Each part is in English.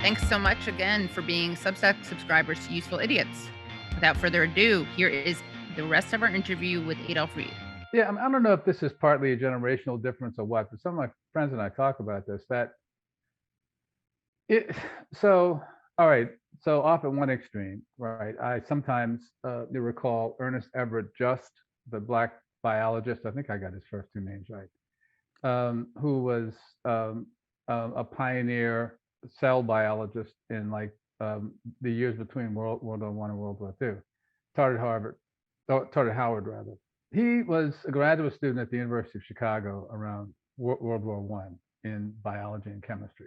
Thanks so much again for being Substack subscribers to Useful Idiots. Without further ado, here is the rest of our interview with Adolph Reed. Yeah, I don't know if this is partly a generational difference or what, but some of my friends and I talk about this, so, all right, so off at one extreme, right? I sometimes you recall Ernest Everett Just, the Black biologist, I think I got his first two names right, who was a pioneer cell biologist in like the years between World War I and World War II. Taught at Howard rather. He was a graduate student at the University of Chicago around World War I in biology and chemistry.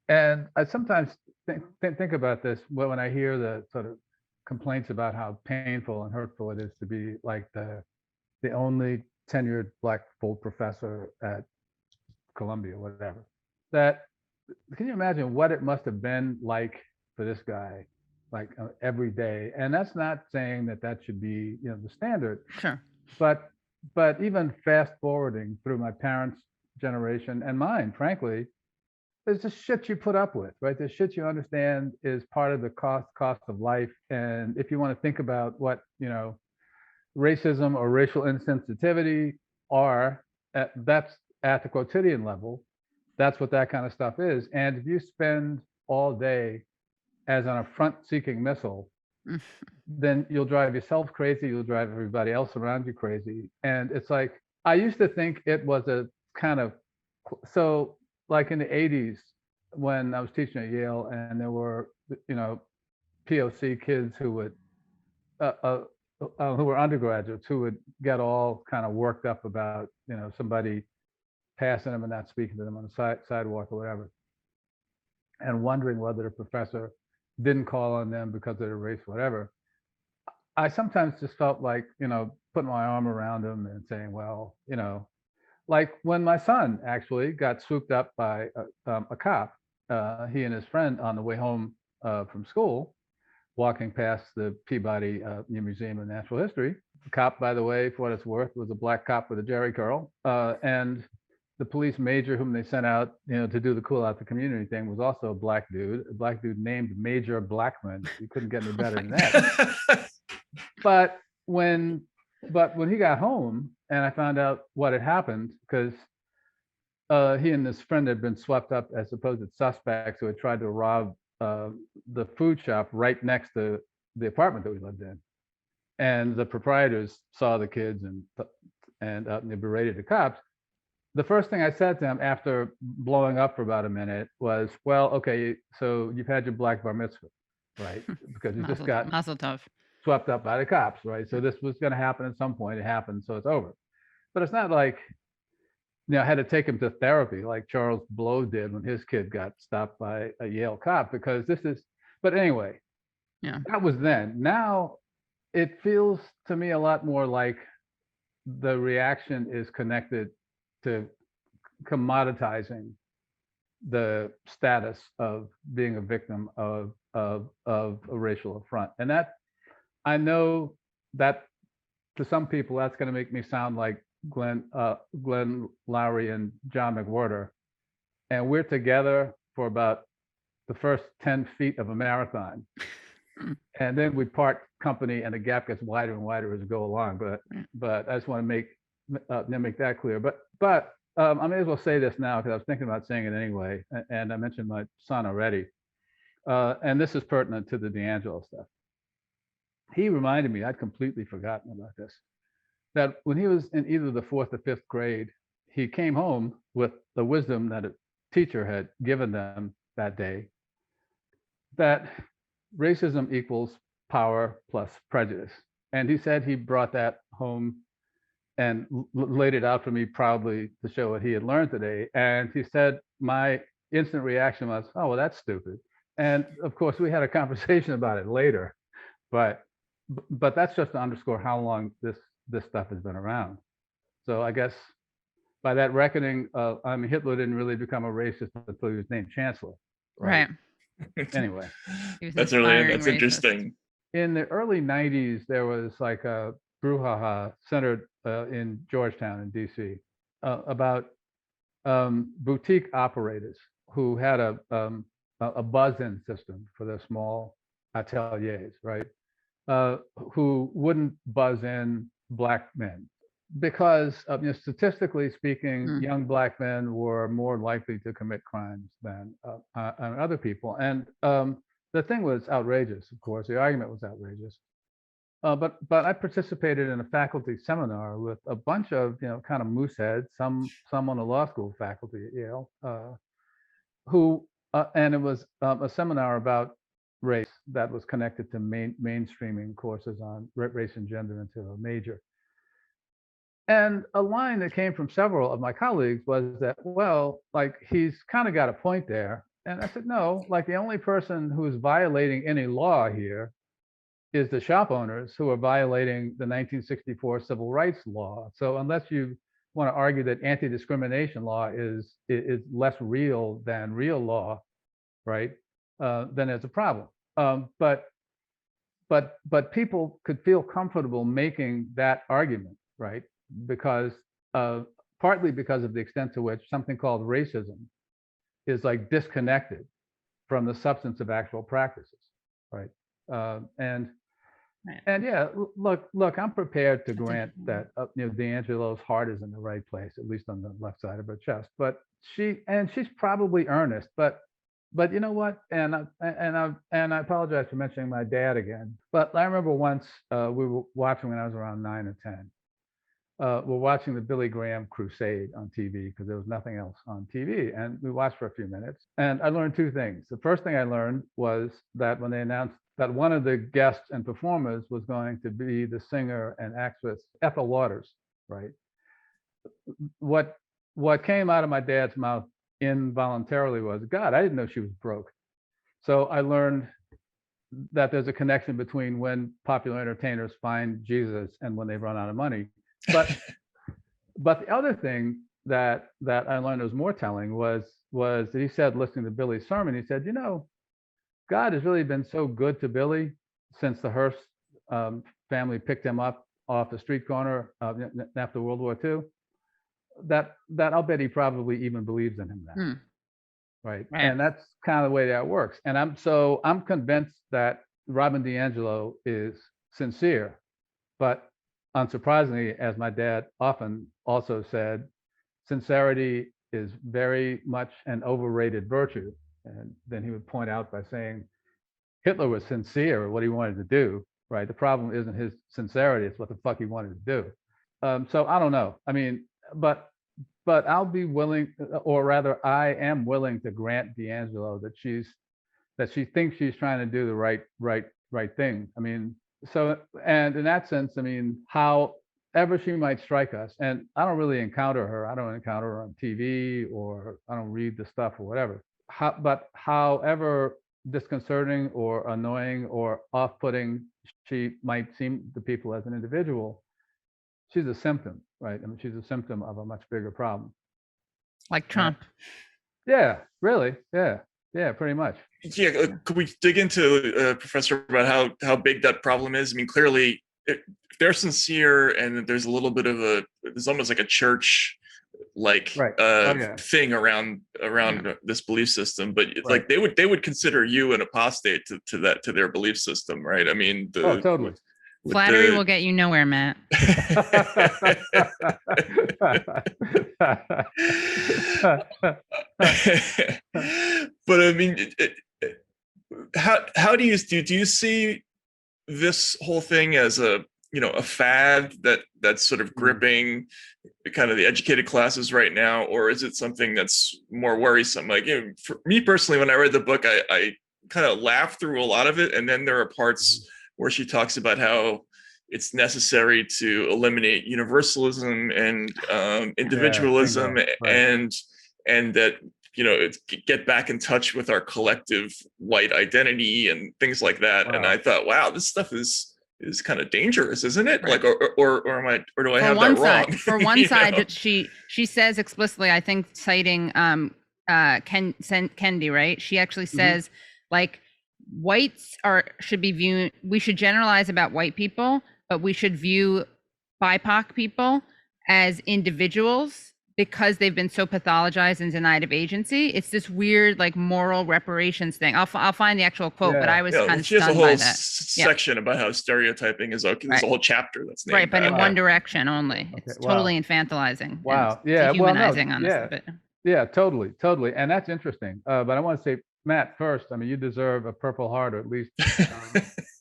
And I sometimes think about this when I hear the sort of complaints about how painful and hurtful it is to be like the only tenured Black full professor at Columbia, whatever. That, can you imagine what it must have been like for this guy, like every day? And that's not saying that should be, the standard. Sure. But even fast forwarding through my parents' generation and mine, frankly, there's just shit you put up with, right? There's shit you understand is part of the cost of life. And if you want to think about what, racism or racial insensitivity are, that's at the quotidian level. That's what that kind of stuff is. And if you spend all day as on a front-seeking missile, then you'll drive yourself crazy. You'll drive everybody else around you crazy. And it's like, I used to think it was a kind of, so like in the 80s when I was teaching at Yale and there were, POC kids who would, who were undergraduates who would get all kind of worked up about, somebody passing them and not speaking to them on the sidewalk or whatever, and wondering whether the professor didn't call on them because of their race, whatever. I sometimes just felt like, putting my arm around them and saying, well, like when my son actually got swooped up by a cop, he and his friend on the way home from school, walking past the Peabody Museum of Natural History. The cop, by the way, for what it's worth, was a Black cop with a jerry curl. And the police major whom they sent out, to do the cool out the community thing was also a Black dude named Major Blackman. You couldn't get any better than that. But when he got home and I found out what had happened, because he and his friend had been swept up as supposed suspects who had tried to rob the food shop right next to the apartment that we lived in. And the proprietors saw the kids and they berated the cops. The first thing I said to him after blowing up for about a minute was, well, okay, so you've had your Black bar mitzvah, right? Because you just got swept up by the cops, right? So this was going to happen at some point. It happened, so it's over. But it's not like, I had to take him to therapy like Charles Blow did when his kid got stopped by a Yale cop, because but anyway, that was then. Now it feels to me a lot more like the reaction is connected to commoditizing the status of being a victim of a racial affront. And that, I know that to some people that's going to make me sound like Glenn Lowry and John McWhorter, and we're together for about the first 10 feet of a marathon, and then we part company, and the gap gets wider and wider as we go along. But I just want to make that clear. But I may as well say this now because I was thinking about saying it anyway, and I mentioned my son already, and this is pertinent to the DiAngelo stuff. He reminded me, I'd completely forgotten about this, that when he was in either the 4th or 5th grade, he came home with the wisdom that a teacher had given them that day, that racism equals power plus prejudice. And he said he brought that home and laid it out for me proudly to show what he had learned today. And he said, my instant reaction was, oh, well, that's stupid. And of course, we had a conversation about it later, but that's just to underscore how long this stuff has been around. So I guess by that reckoning, Hitler didn't really become a racist until he was named chancellor. Right. Anyway, that's interesting. In the early 90s, there was like a brouhaha centered in Georgetown in DC about boutique operators who had a a buzz-in system for the small ateliers, right? Who wouldn't buzz in black men because statistically speaking, young black men were more likely to commit crimes than other people. And the thing was outrageous, of course. The argument was outrageous. But I participated in a faculty seminar with a bunch of kind of mooseheads, some on the law school faculty at Yale, who and it was a seminar about race that was connected to mainstreaming courses on race and gender into a major. And a line that came from several of my colleagues was that, well, like he's kind of got a point there. And I said, no, like the only person who's violating any law here is the shop owners who are violating the 1964 civil rights law. So unless you want to argue that anti-discrimination law is less real than real law, right? Then there's a problem. But people could feel comfortable making that argument, right? Because partly because of the extent to which something called racism is like disconnected from the substance of actual practices, right? And yeah, look, I'm prepared to grant that DiAngelo's heart is in the right place, at least on the left side of her chest. But she's probably earnest. But you know what? And I apologize for mentioning my dad again. But I remember once we were watching when I was around 9 or 10. We're watching the Billy Graham crusade on TV because there was nothing else on TV, and we watched for a few minutes. And I learned two things. The first thing I learned was that when they announced that one of the guests and performers was going to be the singer and actress Ethel Waters, right? What came out of my dad's mouth involuntarily was, God, I didn't know she was broke. So I learned that there's a connection between when popular entertainers find Jesus and when they run out of money. But the other thing that I learned was more telling was that he said, listening to Billy's sermon, he said, God has really been so good to Billy since the Hearst family picked him up off the street corner after World War II, that I'll bet he probably even believes in him now. Right. And that's kind of the way that works. And I'm convinced that Robin DiAngelo is sincere, but unsurprisingly, as my dad often also said, sincerity is very much an overrated virtue. And then he would point out by saying Hitler was sincere at what he wanted to do, right? The problem isn't his sincerity, it's what the fuck he wanted to do. So I don't know. I mean, but I'll be willing, or rather I am willing to grant DiAngelo that she thinks she's trying to do the right thing. I mean, so, and in that sense, I mean, however she might strike us, and I don't really encounter her. I don't encounter her on TV, or I don't read the stuff or whatever. But however disconcerting or annoying or off-putting she might seem to people as an individual, she's a symptom, right? I mean, she's a symptom of a much bigger problem. Like Trump. Yeah, really. Yeah, pretty much. Yeah, could we dig into, Professor, about how big that problem is? I mean, clearly, if they're sincere and there's a little bit of there's almost like a church thing around this belief system, but like they would consider you an apostate to their belief system, right? I mean, totally. Flattery will get you nowhere, Matt. But I mean, how do you see this whole thing as a fad that's sort of gripping kind of the educated classes right now, or is it something that's more worrisome? Like, for me personally, when I read the book, I kind of laughed through a lot of it, and then there are parts where she talks about how it's necessary to eliminate universalism and individualism, and that it's get back in touch with our collective white identity and things like that. Wow. And I thought, wow, this stuff is kind of dangerous, isn't it? Right. Like, or do I have that wrong? For one side, she says explicitly, I think, citing Kendi, right? She actually says, like, whites should be viewed, we should generalize about white people, but we should view BIPOC people as individuals because they've been so pathologized and denied of agency. It's this weird, like, moral reparations thing. I'll find the actual quote, but Yeah. I was kind of She has a stunned whole by that. Yeah. section about how stereotyping is okay. There's Right. a whole chapter that's named Right, but in that. one direction only. Okay, It's wow. totally infantilizing. Wow. And Yeah. Well, no. dehumanizing, honestly. Yeah. But Yeah. Totally. And that's interesting. But I want to say, Matt, first, I mean, you deserve a Purple Heart, or at least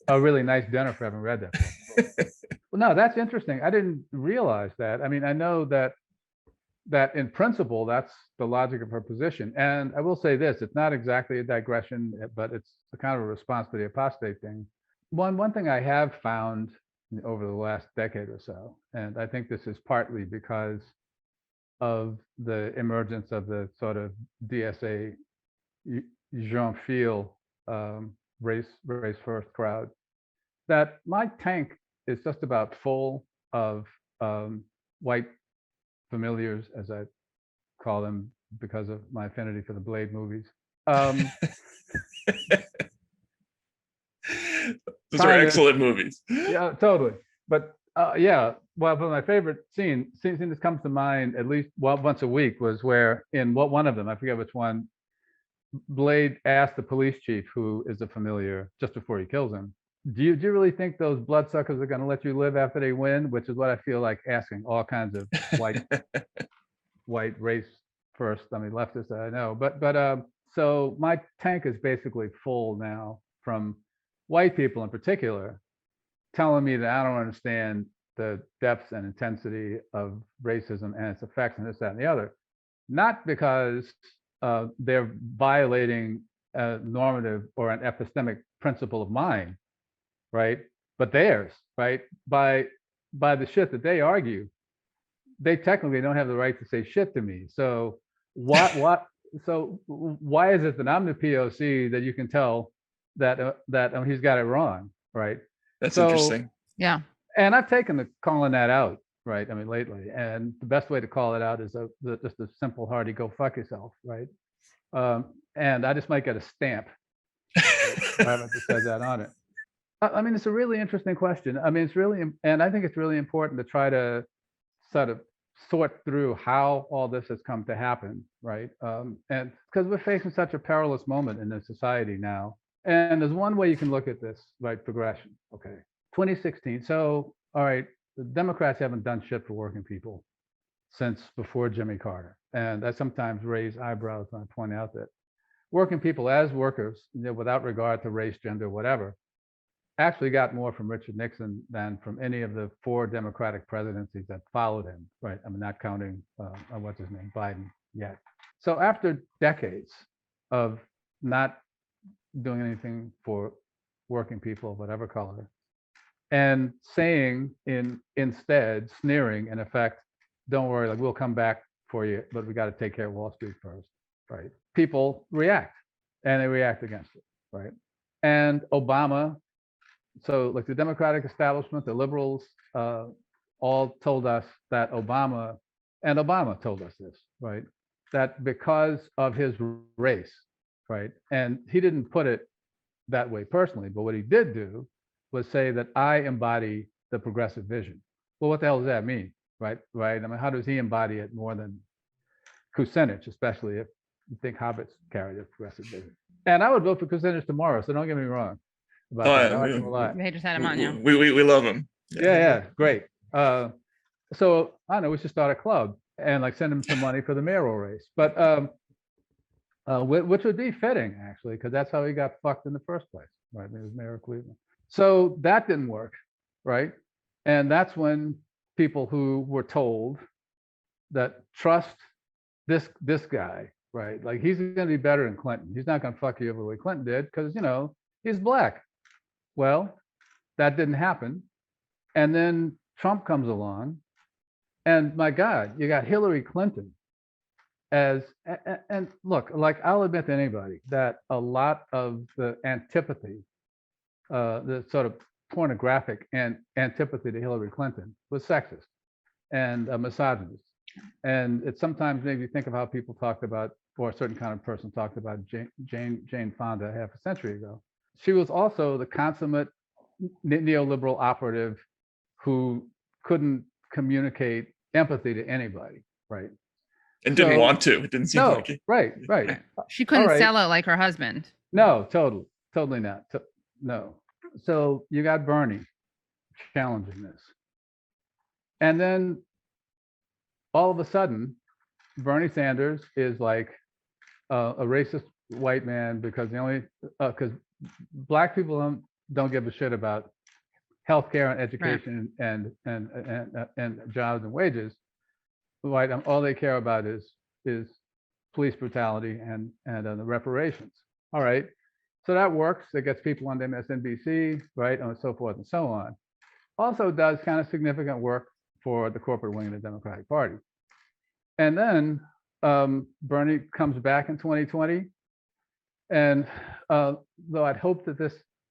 a really nice dinner for having read that book. Well, no, that's interesting. I didn't realize that. I mean, I know that in principle, that's the logic of her position. And I will say this, it's not exactly a digression, but it's a kind of a response to the apostate thing. One thing I have found over the last decade or so, and I think this is partly because of the emergence of the sort of DSA Jean Phil race first crowd, that my tank is just about full of white familiars, as I call them because of my affinity for the Blade movies. Those are excellent movies. Yeah, totally. But yeah, well, but my favorite scene that comes to mind at least once a week was where in one of them, I forget which one, Blade asked the police chief, who is a familiar, just before he kills him, do you really think those bloodsuckers are going to let you live after they win? Which is what I feel like asking all kinds of white race first, I mean, leftists that I know. But so my tank is basically full now from white people in particular telling me that I don't understand the depth and intensity of racism and its effects and this, that, and the other. Not because they're violating a normative or an epistemic principle of mine, right? But theirs, right? By the shit that they argue, they technically don't have the right to say shit to me. So so why is it that I'm the POC that you can tell that he's got it wrong, right? That's interesting. Yeah. And I've taken to calling that out, right? I mean, lately, and the best way to call it out is just a simple, hearty "go fuck yourself," right? And I just might get a stamp. I haven't just said that on it. I mean, it's a really interesting question. I mean, and I think it's really important to try to sort of sort through how all this has come to happen, right? And because we're facing such a perilous moment in the society now. And there's one way you can look at this, right? Progression. Okay. 2016. So, all right, the Democrats haven't done shit for working people since before Jimmy Carter. And I sometimes raise eyebrows when I point out that working people as workers, without regard to race, gender, whatever, actually got more from Richard Nixon than from any of the 4 Democratic presidencies that followed him, right? I mean, not counting, what's his name, Biden yet. So after decades of not doing anything for working people of whatever color, and saying instead, sneering in effect, don't worry, like we'll come back for you, but we got to take care of Wall Street first, right? People react, and they react against it, right? And Obama, so like the Democratic establishment, the liberals, all told us that Obama told us this, right? That because of his race, right? And he didn't put it that way personally, but what he did do was say that I embody the progressive vision. Well, what the hell does that mean, right? I mean, how does he embody it more than Kucinich, especially if you think hobbits carry the progressive vision? And I would vote for Kucinich tomorrow, so don't get me wrong about that. I like him a lot. They just had him on, yeah. We love him. Yeah, great. So I don't know, we should start a club and like send him some money for the mayoral race. But which would be fitting, actually, because that's how he got fucked in the first place, right? He was mayor of Cleveland. So that didn't work, right? And that's when people who were told that trust this guy, right? Like he's going to be better than Clinton. He's not going to fuck you over the way Clinton did because, he's black. Well, that didn't happen. And then Trump comes along and my God, you got Hillary Clinton and look, like I'll admit to anybody that a lot of the antipathy, the sort of pornographic and antipathy to Hillary Clinton was sexist and misogynist. And it sometimes made me think of how people talked about, or a certain kind of person talked about Jane Fonda half a century ago. She was also the consummate neoliberal operative who couldn't communicate empathy to anybody, right? And didn't So- want to. It didn't seem No, like it. right. She couldn't right. sell it like her husband. No, totally not. No. So you got Bernie challenging this. And then all of a sudden, Bernie Sanders is like a racist white man because because black people don't give a shit about healthcare and education and jobs and wages. Right, all they care about is police brutality and the reparations. All right, so that works. It gets people on MSNBC, right, and so forth and so on. Also does kind of significant work for the corporate wing of the Democratic Party. And then Bernie comes back in 2020, and though I'd hoped that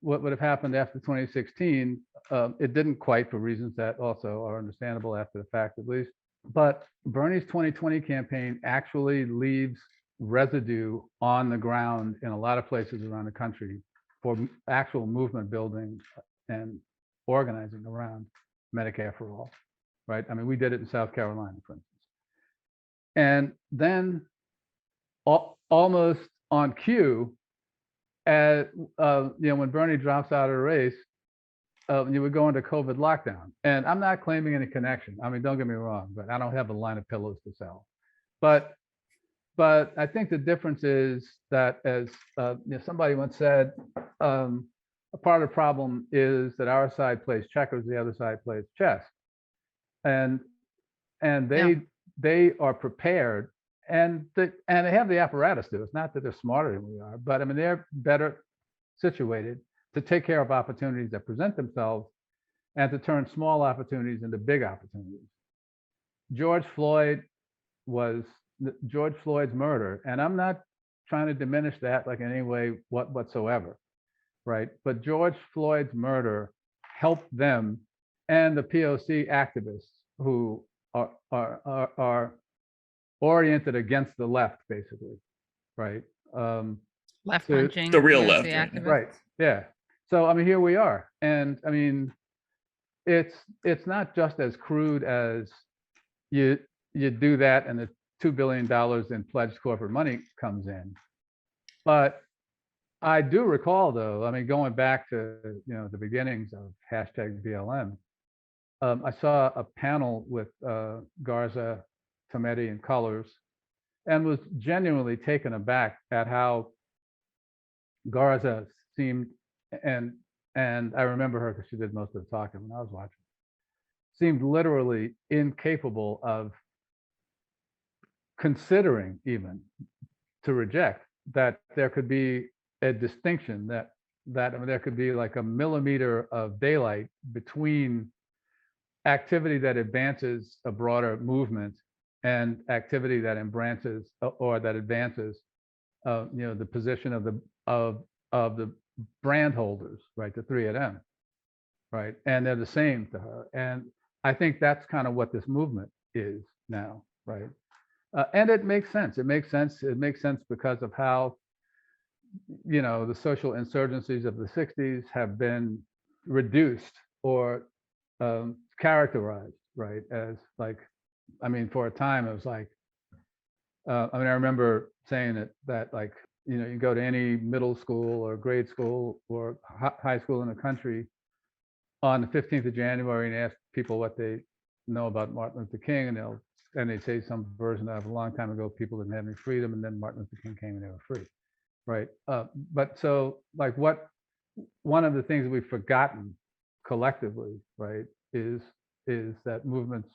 what would have happened after 2016, it didn't quite, for reasons that also are understandable after the fact, at least. But Bernie's 2020 campaign actually leaves residue on the ground in a lot of places around the country for actual movement building and organizing around Medicare for all, right? I mean, we did it in South Carolina, for instance. And then almost on cue, when Bernie drops out of the race, you would go into COVID lockdown. And I'm not claiming any connection. I mean, don't get me wrong, but I don't have a line of pillows to sell. But I think the difference is that, as somebody once said, a part of the problem is that our side plays checkers, the other side plays chess, and they are prepared, and they have the apparatus to. It's not that they're smarter than we are, but I mean they're better situated to take care of opportunities that present themselves and to turn small opportunities into big opportunities. George Floyd's murder, and I'm not trying to diminish that like in any way whatsoever, right? But George Floyd's murder helped them and the POC activists who are oriented against the left, basically, right? Left punching. The real POC left, activists. Right. Yeah. So I mean, here we are, and I mean, it's not just as crude as you do that and the $2 billion in pledged corporate money comes in. But I do recall, though, I mean, going back to the beginnings of #BLM, I saw a panel with Garza, Tometi, and Colors, and was genuinely taken aback at how Garza seemed, and I remember her because she did most of the talking when I was watching, seemed literally incapable of considering even to reject that there could be a distinction, that I mean, there could be like a millimeter of daylight between activity that advances a broader movement and activity that advances the position of the brand holders, right? The 3 of them, right? And they're the same to her. And I think that's kind of what this movement is now, right? And it makes sense. It makes sense because of how, the social insurgencies of the 60s have been reduced or characterized, right? As like, I mean, for a time it was like, I remember saying that like, you go to any middle school or grade school or high school in the country on the 15th of January and ask people what they know about Martin Luther King, and they'd say some version of a long time ago, people didn't have any freedom, and then Martin Luther King came and they were free, right? But so like one of the things we've forgotten collectively, right, is that movements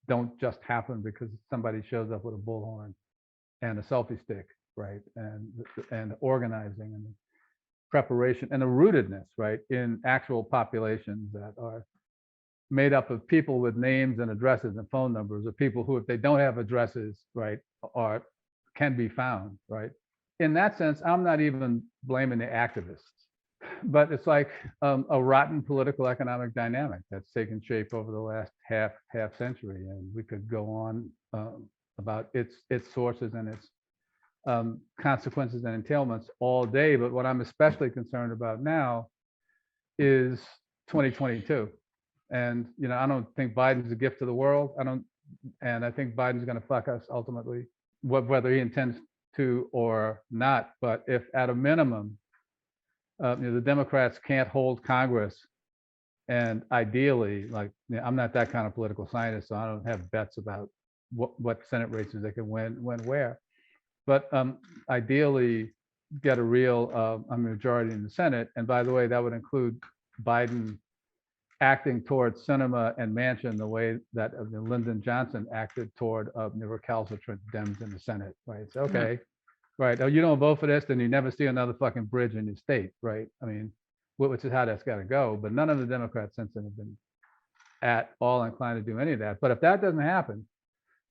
don't just happen because somebody shows up with a bullhorn and a selfie stick, right? And organizing and preparation and a rootedness, right, in actual populations that are made up of people with names and addresses and phone numbers, or people who, if they don't have addresses, right, can be found, right? In that sense, I'm not even blaming the activists, but it's like a rotten political economic dynamic that's taken shape over the last half century, and we could go on about its sources and its consequences and entailments all day. But what I'm especially concerned about now is 2022. And I don't think Biden's a gift to the world. I don't And I think Biden's going to fuck us ultimately, whether he intends to or not. But if at a minimum, the Democrats can't hold Congress, and ideally, like, I'm not that kind of political scientist, so I don't have bets about what Senate races they can win where. But ideally, get a real majority in the Senate. And by the way, that would include Biden acting toward Sinema and Manchin the way that Lyndon Johnson acted toward the recalcitrant Dems in the Senate, right? So, okay, right. Oh, you don't vote for this, then you never see another fucking bridge in your state, right? I mean, which is how that's got to go. But none of the Democrats since then have been at all inclined to do any of that. But if that doesn't happen,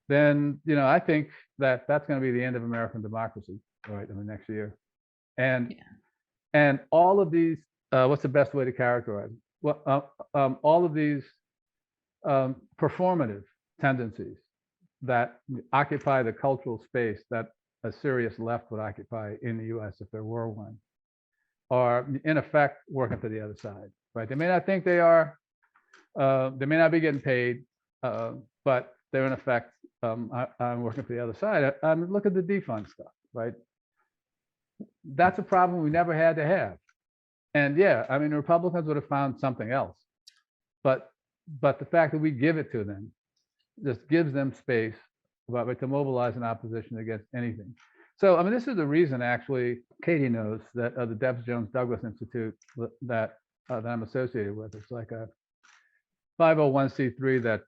then, I think that that's going to be the end of American democracy, right, in the next year. And all of these, what's the best way to characterize it? Well, all of these performative tendencies that occupy the cultural space that a serious left would occupy in the U.S. if there were one, are in effect working for the other side, right? They may not think they are, they may not be getting paid, but they're in effect I'm working for the other side. Look at the defund stuff, right? That's a problem we never had to have. And yeah, I mean, the Republicans would have found something else, but the fact that we give it to them just gives them space to mobilize an opposition against anything. So, I mean, this is the reason, actually, Katie knows that the Debs Jones Douglas Institute that I'm associated with, it's like a 501c3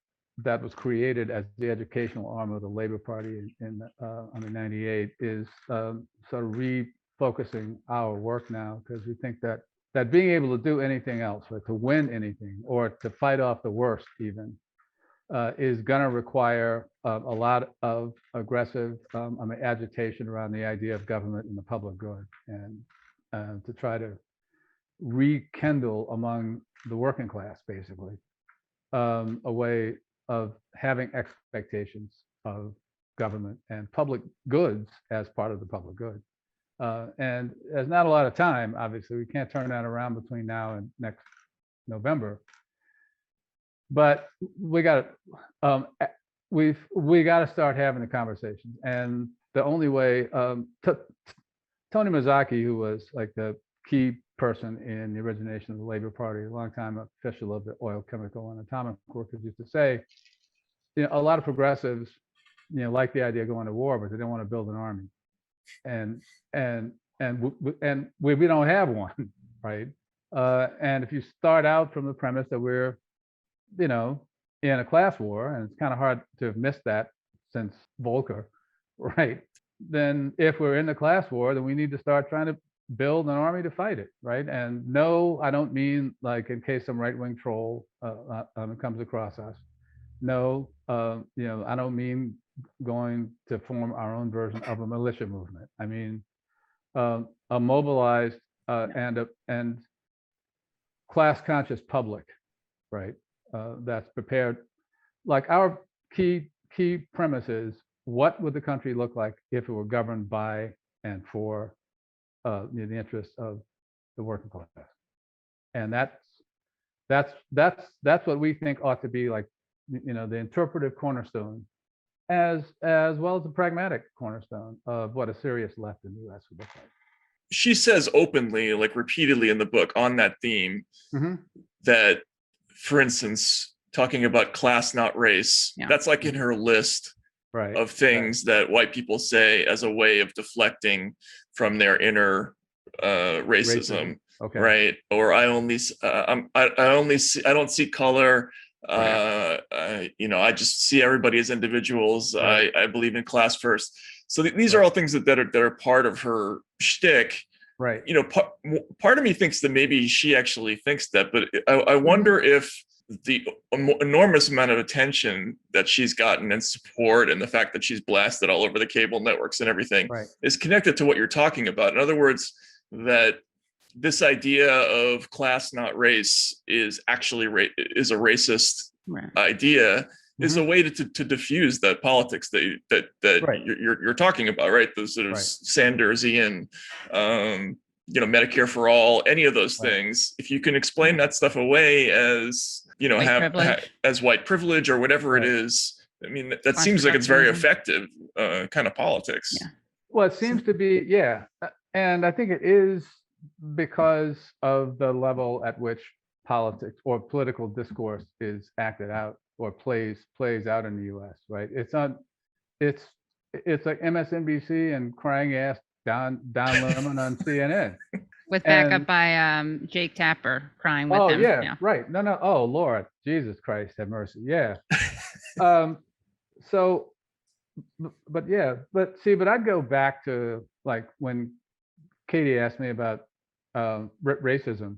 that was created as the educational arm of the Labor Party in 98, is sort of refocusing our work now, because we think that being able to do anything else, or to win anything, or to fight off the worst even, is going to require a lot of aggressive agitation around the idea of government and the public good, and to try to rekindle among the working class, basically, a way of having expectations of government and public goods as part of the public good. And there's not a lot of time, obviously. We can't turn that around between now and next November. But we got to start having the conversations. And the only way, Tony Mazzocchi, who was like the key person in the origination of the Labor Party, a long time official of the Oil, Chemical, and Atomic Workers, used to say, a lot of progressives, like the idea of going to war, but they don't want to build an army. And we don't have one, right? And if you start out from the premise that we're, in a class war, and it's kind of hard to have missed that since Volcker, right? Then if we're in the class war, then we need to start trying to build an army to fight it, right? And no, I don't mean, like, in case some right-wing troll comes across us. No, I don't mean going to form our own version of a militia movement. I mean, a mobilized and class-conscious public, right? That's prepared. Like, our key premise is, what would the country look like if it were governed by and for the interests of the working class? And that's what we think ought to be, like, the interpretive cornerstone, as well as the pragmatic cornerstone of what a serious left in the U.S. would look like. She says openly, like repeatedly in the book on that theme, that, for instance, talking about class, not race, that's like in her list of things that white people say as a way of deflecting from their inner racism. Okay. Right? Or I don't see color. I just see everybody as individuals. Right. I believe in class first. So these are all things that are part of her shtick. Right. Part of me thinks that maybe she actually thinks that, but I wonder if the enormous amount of attention that she's gotten and support, and the fact that she's blasted all over the cable networks and everything, is connected to what you're talking about. In other words, that this idea of class, not race, is actually is a racist idea, is a way to diffuse that politics that you're talking about, right? The sort of Sandersian, Medicare for all, any of those things. If you can explain that stuff away as, as white privilege or whatever it is, I mean, that seems like it's very effective kind of politics. Yeah. Well, it seems to be, yeah. And I think it is because of the level at which politics or political discourse is acted out or plays out in the US, right? It's like MSNBC and crying ass Don Lemon on CNN. With backup by Jake Tapper crying with them. Oh, yeah, right. No. Oh, Lord, Jesus Christ, have mercy. Yeah. So, but I'd go back to like when Katie asked me about racism.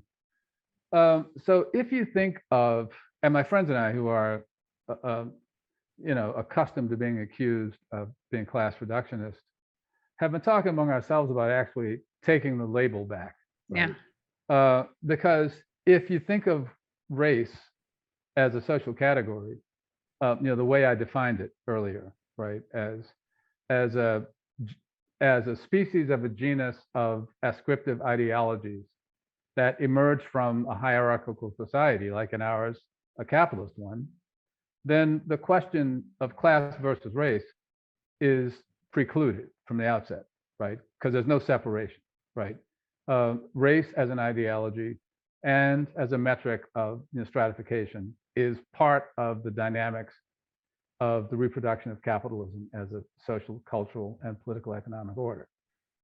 So if you think of, and my friends and I who are, accustomed to being accused of being class reductionist, have been talking among ourselves about actually taking the label back. Right? Yeah. Because if you think of race as a social category, the way I defined it earlier, right, as a species of a genus of ascriptive ideologies that emerge from a hierarchical society like in ours, a capitalist one, then the question of class versus race is precluded from the outset, right? Because there's no separation, right? Race as an ideology and as a metric of stratification is part of the dynamics of the reproduction of capitalism as a social, cultural, and political economic order.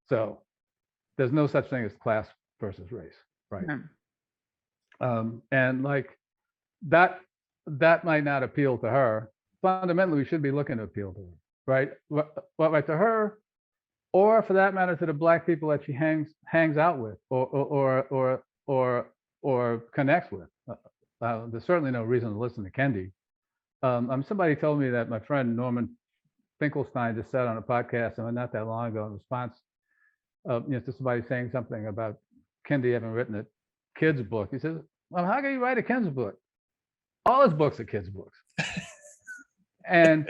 So there's no such thing as class versus race, right? And like that might not appeal to her. Fundamentally, we should be looking to appeal to her, right? Right, to her, or for that matter, to the Black people that she hangs out with, or connects with. There's certainly no reason to listen to Kendi. Somebody told me that my friend Norman Finkelstein just said on a podcast not that long ago in response, to somebody saying something about Kendi having written a kid's book. He says, "Well, how can you write a kid's book? All his books are kids' books." and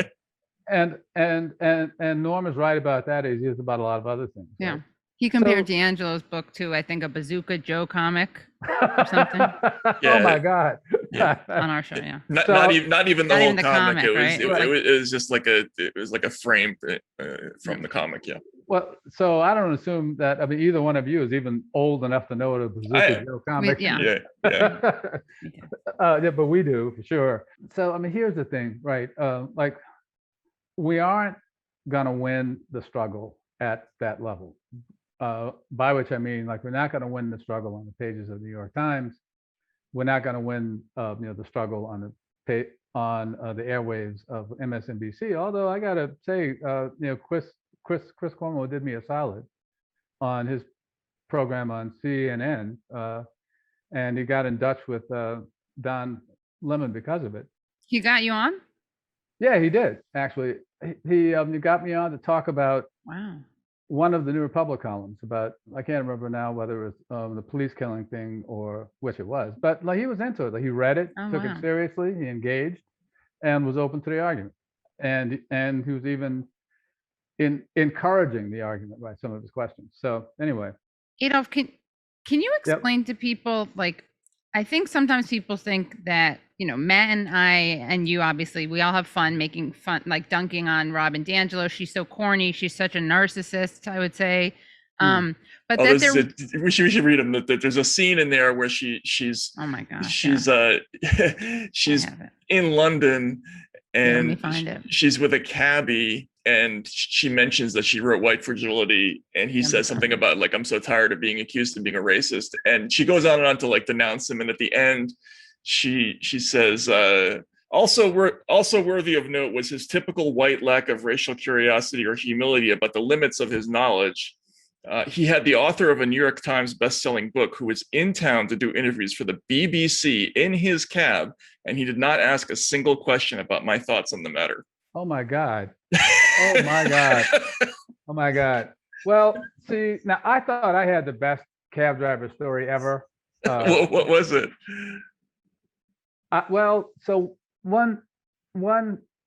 Norm is right about that. He's used about a lot of other things. Yeah. Right? He compared DiAngelo's book to, I think, a Bazooka Joe comic or something. Oh my God. Yeah. On our show, yeah. Not even the whole comic. Right? It was just like a frame from the comic. Yeah. Well, so I don't assume that, either one of you is even old enough to know what a Bazooka Joe comic is. Yeah. Yeah, but we do for sure. So, here's the thing, right? Like, we aren't going to win the struggle at that level. By which I mean, like, we're not going to win the struggle on the pages of the New York Times. We're not going to win, the struggle on the airwaves of MSNBC. Although I got to say, Chris Cuomo did me a solid on his program on CNN, and he got in Dutch with Don Lemon because of it. He got you on? Yeah, he did actually. He got me on to talk about one of the New Republic columns about, I can't remember now whether it was the police killing thing or which it was, but like he was into it. Like, he read it, took it seriously, he engaged, and was open to the argument, and he was even encouraging the argument by some of his questions. So anyway, Adolph, can you explain to people, like, I think sometimes people think that, Matt and I and you, obviously, we all have fun making fun, like dunking on Robin DiAngelo. She's so corny. She's such a narcissist, I would say. But we should read them. That there's a scene in there where she's oh my gosh, she's in London, and she's with a cabbie, and she mentions that she wrote White Fragility, and he says something about, like, I'm so tired of being accused of being a racist, and she goes on and on to, like, denounce him, and at the end she says, also worthy of note was his typical white lack of racial curiosity or humility about the limits of his knowledge. He had the author of a New York Times best-selling book who was in town to do interviews for the BBC in his cab, and he did not ask a single question about my thoughts on the matter. Oh my God. Oh my God. Oh my God. Well, see, now I thought I had the best cab driver story ever. What was it? Well, so one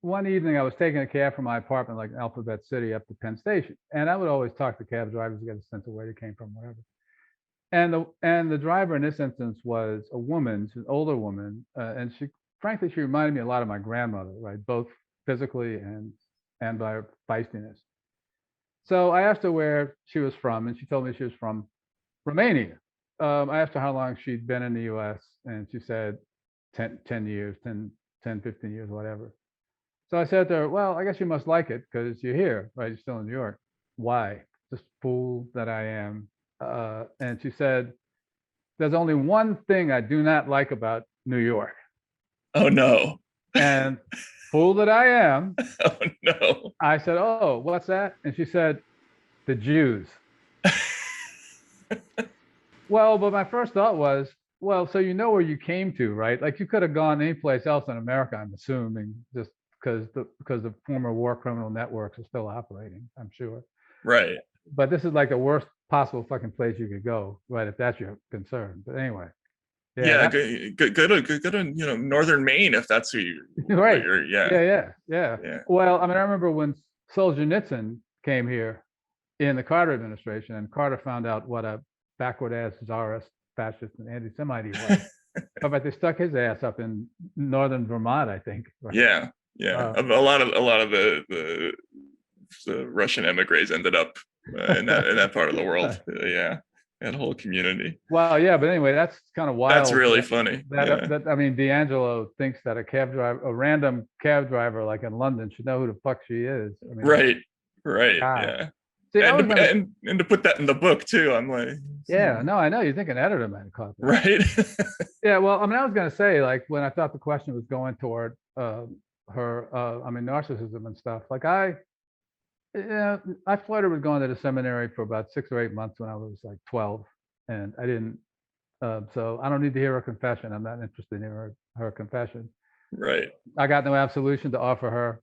evening I was taking a cab from my apartment, like Alphabet City, up to Penn Station, and I would always talk to cab drivers to get a sense of where they came from, whatever. And the driver in this instance was a woman, she's an older woman, and she reminded me a lot of my grandmother, right? Both physically and by her feistiness. So I asked her where she was from, and she told me she was from Romania. I asked her how long she'd been in the US, and she said 10 years, 10, 15 years, whatever. So I said to her, well, I guess you must like it because you're here, right? You're still in New York. Why? Just fool that I am. And she said, there's only one thing I do not like about New York. Oh, no. And fool that I am, Oh, no. I said, oh, what's that? And she said, the Jews. Well, but my first thought was, well, so you know where you came to, right? Like you could have gone anyplace else in America, I'm assuming, just because the former war criminal networks are still operating, I'm sure. Right. But this is like the worst possible fucking place you could go, right? If that's your concern. But anyway. Yeah, go to northern Maine if that's who you right. Yeah. Yeah. Well, I mean, I remember when Solzhenitsyn came here in the Carter administration, and Carter found out what a backward ass czarist, fascist, and anti-Semite he was. But they stuck his ass up in northern Vermont, I think. Right? Yeah. A lot of the Russian emigres ended up in that part of the world. Yeah. That whole community. Well, yeah, but anyway, that's kind of wild. That's really funny. That I mean, DiAngelo thinks that a random cab driver like in London should know who the fuck she is. I mean, right. God. Yeah. See, and to put that in the book too, I'm like, yeah, no, I know. You think an editor might have caught that, right? Yeah, well, I mean, I was going to say, like, when I thought the question was going toward her, I mean, narcissism and stuff. Like, I flirted with going to the seminary for about 6 or 8 months when I was like 12, and I didn't. So I don't need to hear her confession. I'm not interested in hearing her confession. Right. I got no absolution to offer her.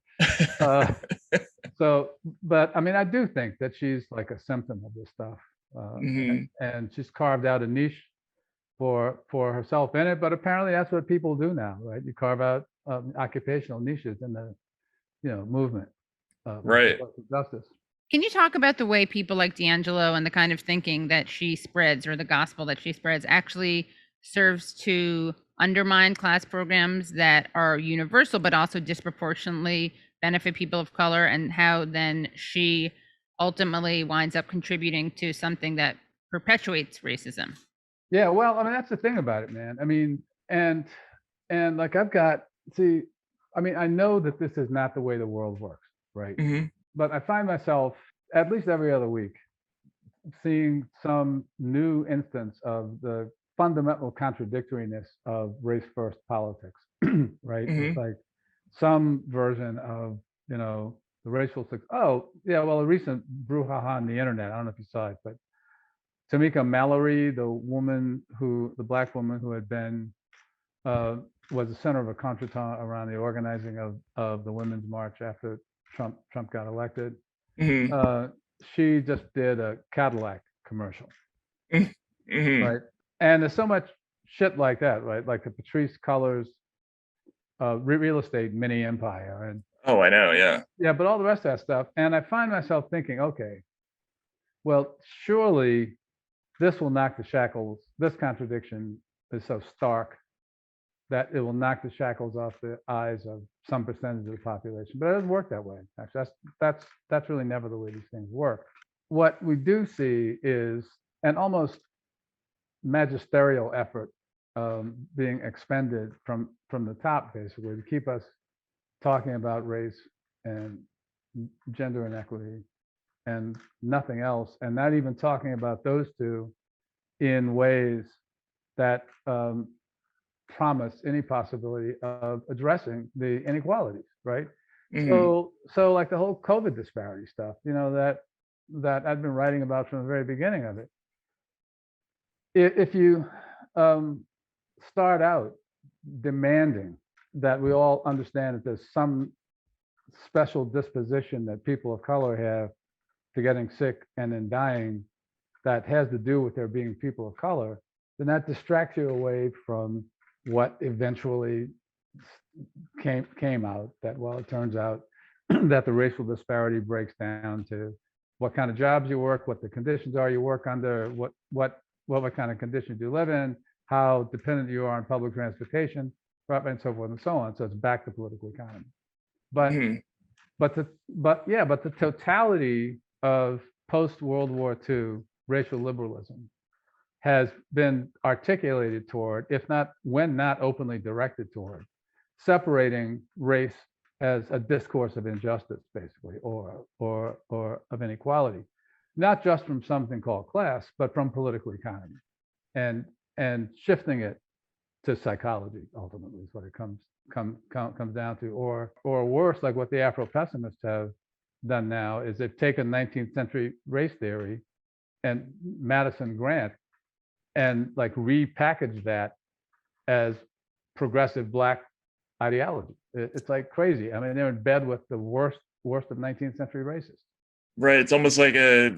So, but I mean, I do think that she's like a symptom of this stuff, and she's carved out a niche for herself in it. But apparently, that's what people do now, right? You carve out occupational niches in the, movement, right? Justice. Can you talk about the way people like DiAngelo and the kind of thinking that she spreads, or the gospel that she spreads, actually serves to undermine class programs that are universal, but also disproportionately benefit people of color, and how then she ultimately winds up contributing to something that perpetuates racism? Yeah, well, I mean, that's the thing about it, man. I mean, and like I mean, I know that this is not the way the world works, right? But I find myself at least every other week seeing some new instance of the fundamental contradictoriness of race-first politics, right? It's like some version of, the racial oh, yeah, well, a recent brouhaha on the internet, I don't know if you saw it, but Tamika Mallory, the black woman who had been, was the center of a contretemps around the organizing of the Women's March after Trump got elected. She just did a Cadillac commercial, right? And there's so much shit like that, right? Like the Patrice Cullors real estate mini empire, and oh, I know, yeah, but all the rest of that stuff. And I find myself thinking, okay, well, surely this will knock the shackles. This contradiction is so stark that it will knock the shackles off the eyes of some percentage of the population. But it doesn't work that way. Actually, that's really never the way these things work. What we do see is an almost magisterial effort being expended from the top, basically, to keep us talking about race and gender inequity and nothing else, and not even talking about those two in ways that promise any possibility of addressing the inequalities, right? So like the whole COVID disparity stuff, that I've been writing about from the very beginning of it. If you start out demanding that we all understand that there's some special disposition that people of color have to getting sick and then dying that has to do with their being people of color, then that distracts you away from what eventually came out, that, well, it turns out that the racial disparity breaks down to what kind of jobs you work, what the conditions are you work under, what kind of conditions you live in, how dependent you are on public transportation, and so forth and so on. So it's back to political economy. But Mhm. but the totality of post-World War II racial liberalism has been articulated toward, if not when not openly directed toward, separating race as a discourse of injustice, basically, or of inequality, not just from something called class, but from political economy, and shifting it to psychology. Ultimately, is what it comes down to, or worse, like what the Afro-pessimists have done now, is they've taken 19th century race theory and Madison Grant and like repackage that as progressive Black ideology. It's like crazy. I mean, they're in bed with the worst of 19th century racists. Right. It's almost like a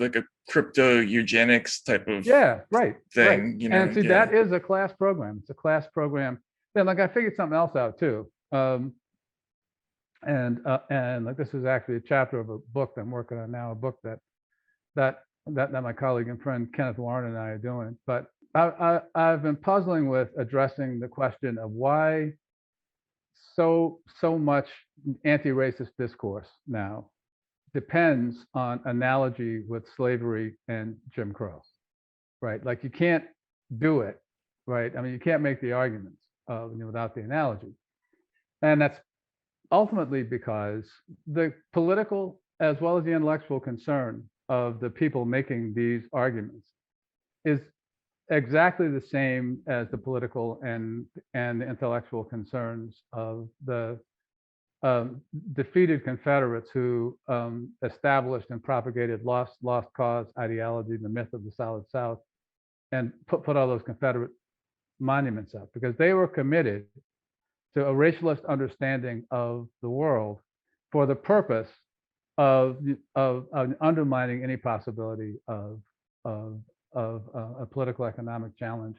crypto eugenics type of Right. thing. You know, and see, that is a class program. It's a class program. Then, like, I figured something else out too. And like, this is actually a chapter of a book that I'm working on now, a book that my colleague and friend Kenneth Warren and I are doing. But I've been puzzling with addressing the question of why so much anti-racist discourse now depends on analogy with slavery and Jim Crow, right? Like, you can't do it, right? I mean, you can't make the arguments without the analogy. And that's ultimately because the political as well as the intellectual concern of the people making these arguments is exactly the same as the political and the intellectual concerns of the defeated Confederates who established and propagated lost cause ideology, the myth of the Solid South, and put all those Confederate monuments up, because they were committed to a racialist understanding of the world for the purpose of undermining any possibility of a political economic challenge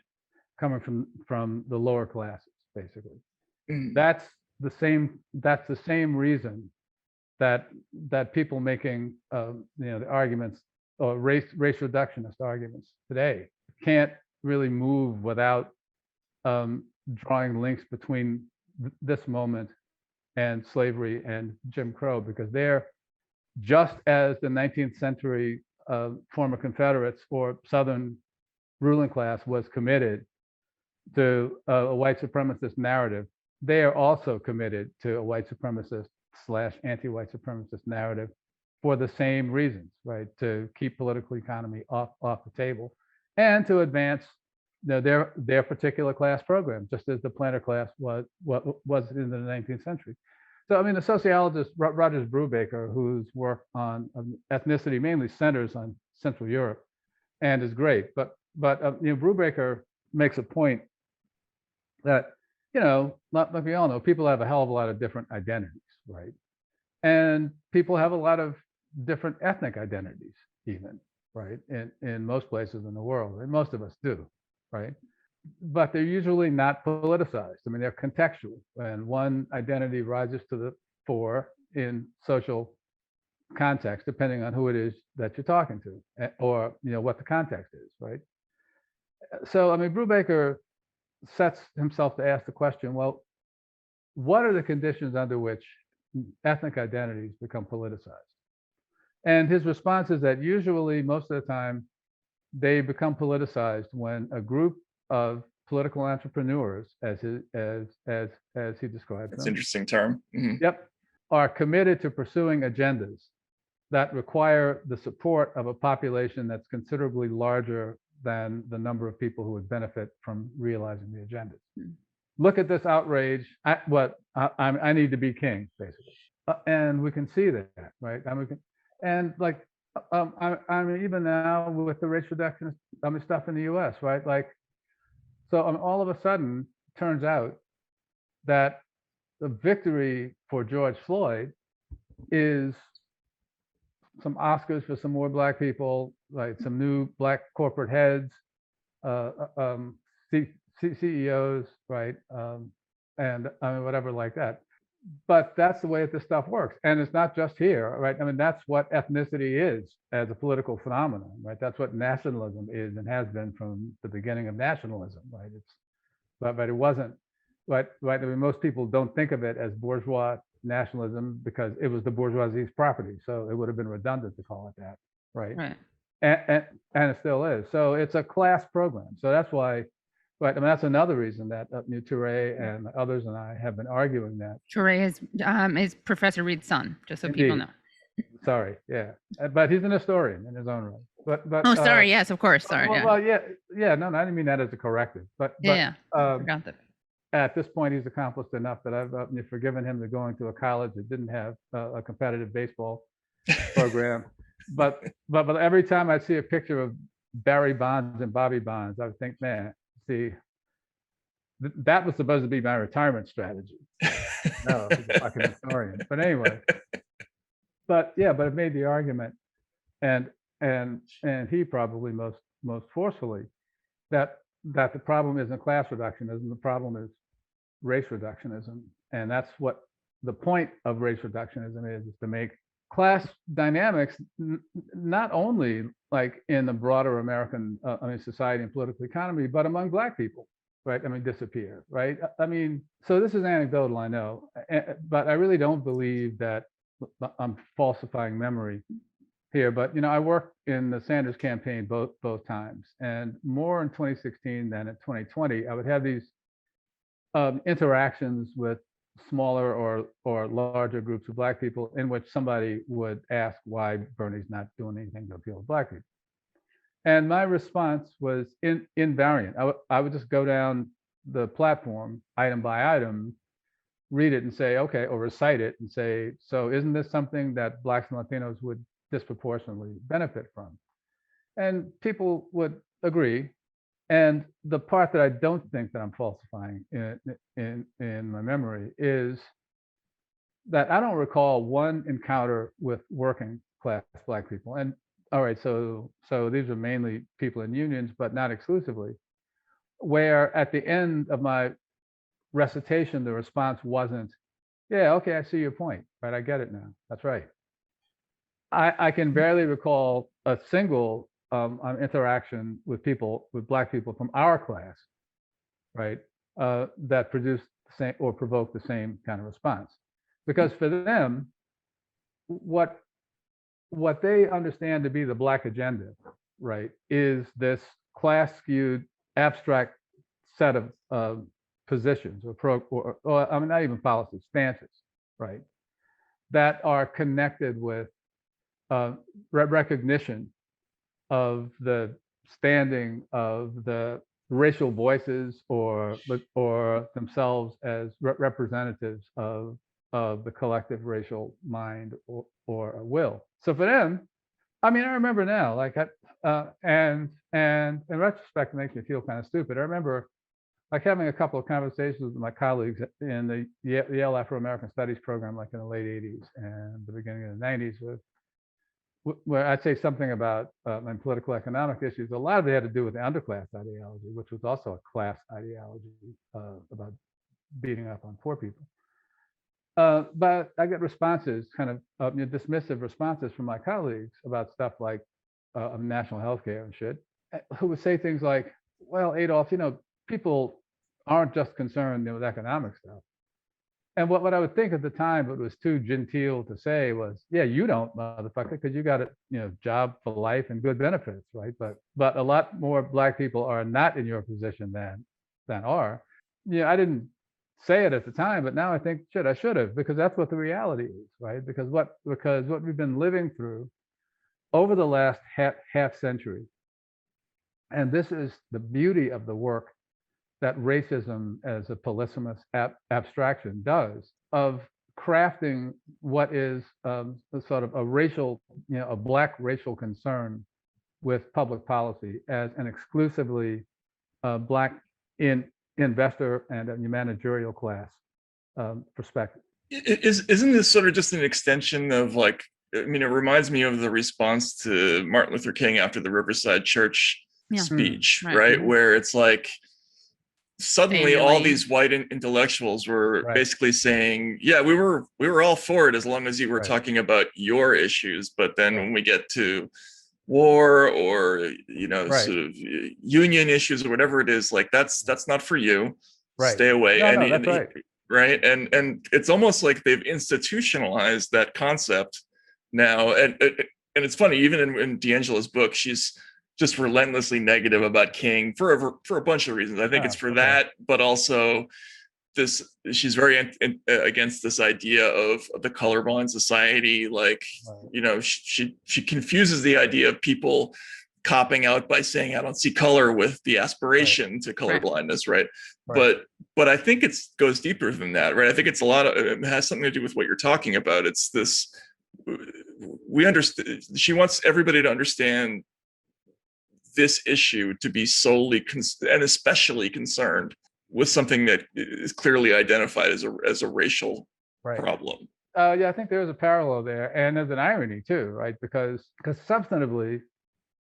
coming from the lower classes, basically. Mhm. That's the same reason that people making the arguments, or race reductionist arguments today, can't really move without drawing links between this moment and slavery and Jim Crow, because they're just as the 19th century former Confederates or Southern ruling class was committed to a white supremacist narrative. They are also committed to a white supremacist / anti-white supremacist narrative for the same reasons, right? To keep political economy off the table and to advance their particular class program, just as the planter class was in the 19th century. So, I mean, the sociologist Rogers Brubaker, whose work on ethnicity mainly centers on Central Europe, and is great, but Brubaker makes a point that, like we all know, people have a hell of a lot of different identities, right? And people have a lot of different ethnic identities, even, right? In most places in the world, and most of us do, right? But they're usually not politicized. I mean, they're contextual, and one identity rises to the fore in social context, depending on who it is that you're talking to, or what the context is, right? So, I mean, Brubaker sets himself to ask the question, well, what are the conditions under which ethnic identities become politicized? And his response is that usually, most of the time, they become politicized when a group of political entrepreneurs, as he describes That's them. an interesting term. Mhm. Yep, are committed to pursuing agendas that require the support of a population that's considerably larger than the number of people who would benefit from realizing the agendas. Look at this outrage. I need to be king, basically. And we can see that, right? I mean, and like, I mean, even now with the race reduction stuff in the US, right? Like, so all of a sudden, turns out that the victory for George Floyd is some Oscars for some more Black people, like some new Black corporate heads, CEOs, right? And I mean, whatever like that. But that's the way that this stuff works. And it's not just here, right? I mean, that's what ethnicity is as a political phenomenon, right? That's what nationalism is and has been from the beginning of nationalism, right? But it wasn't, right? I mean, most people don't think of it as bourgeois nationalism because it was the bourgeoisie's property. So it would have been redundant to call it that, right? Right. And it still is. So it's a class program. So that's why, right? I mean, that's another reason that Touré and others and I have been arguing that. Touré is Professor Reed's son, just so people Indeed. know. Sorry, yeah, but he's an historian in his own right. But Oh, sorry. Yes, of course. Sorry. well, Yeah. yeah. No, I didn't mean that as a corrective. But Yeah. I forgot that. at this point, he's accomplished enough that I've forgiven him to going to a college that didn't have a competitive baseball program. But every time I see a picture of Barry Bonds and Bobby Bonds, I would think, man, see, that was supposed to be my retirement strategy. No, he's a fucking historian. But anyway, but it made the argument, and he probably most forcefully that the problem isn't class reductionism, the problem is race reductionism, and that's what the point of race reductionism is to make class dynamics not only like in the broader American society and political economy, but among Black people, right? I mean, disappear, right? I mean, so this is anecdotal, I know, but I really don't believe that I'm falsifying memory here. But I worked in the Sanders campaign both times, and more in 2016 than in 2020. I would have these interactions with smaller or larger groups of Black people in which somebody would ask why Bernie's not doing anything to appeal to Black people. And my response was invariant. I would just go down the platform item by item, read it and say, okay, or recite it and say, so isn't this something that Blacks and Latinos would disproportionately benefit from? And people would agree. And the part that I don't think that I'm falsifying in my memory is that I don't recall one encounter with working class Black people. And all right, so these are mainly people in unions, but not exclusively, where at the end of my recitation, the response wasn't, yeah, okay, I see your point, right? I get it now. That's right. I can barely recall a single interaction with Black people from our class, right, that produced the same or provoked the same kind of response. Because for them, what they understand to be the Black agenda, right, is this class-skewed, abstract set of positions or I mean, not even policies, stances, right, that are connected with recognition of the standing of the racial voices or themselves as representatives of the collective racial mind or will. So for them, I mean, I remember now, like, and in retrospect, it makes me feel kind of stupid. I remember like having a couple of conversations with my colleagues in the Yale Afro-American Studies program, like in the late 80s and the beginning of the 90s, where I'd say something about political economic issues. A lot of it had to do with the underclass ideology, which was also a class ideology about beating up on poor people. But I get responses, kind of dismissive responses from my colleagues about stuff like national health care and shit, who would say things like, well, Adolph, people aren't just concerned with economic stuff. And what I would think at the time, but was too genteel to say, was, yeah, you don't, motherfucker, because you got a job for life and good benefits, right? But a lot more Black people are not in your position than are. I didn't say it at the time, but now I think, shit, I should have, because that's what the reality is, right? Because what we've been living through over the last half century, and this is the beauty of the work that racism as a polysemous abstraction does, of crafting what is a sort of a racial, a Black racial concern with public policy as an exclusively Black investor and a managerial class perspective. Isn't this sort of just an extension of, like, I mean, it reminds me of the response to Martin Luther King after the Riverside Church speech, right? Where it's like, suddenly all these white intellectuals were basically saying, yeah, we were all for it as long as you were talking about your issues. But then when we get to war or, sort of union issues or whatever it is, like, that's not for you. Stay away. That's right. right? And it's almost like they've institutionalized that concept now. And it's funny, even in DiAngelo's book, she's just relentlessly negative about King for a bunch of reasons. I think it's for that, but also this, she's very against this idea of the colorblind society. Like, you know, she confuses the idea of people copping out by saying I don't see color with the aspiration to colorblindness, right? But I think it goes deeper than that, right? I think it's it has something to do with what you're talking about. It's this, we understand, she wants everybody to understand this issue to be solely and especially concerned with something that is clearly identified as a racial problem. Yeah, I think there's a parallel there, and there's an irony too, right? Because substantively,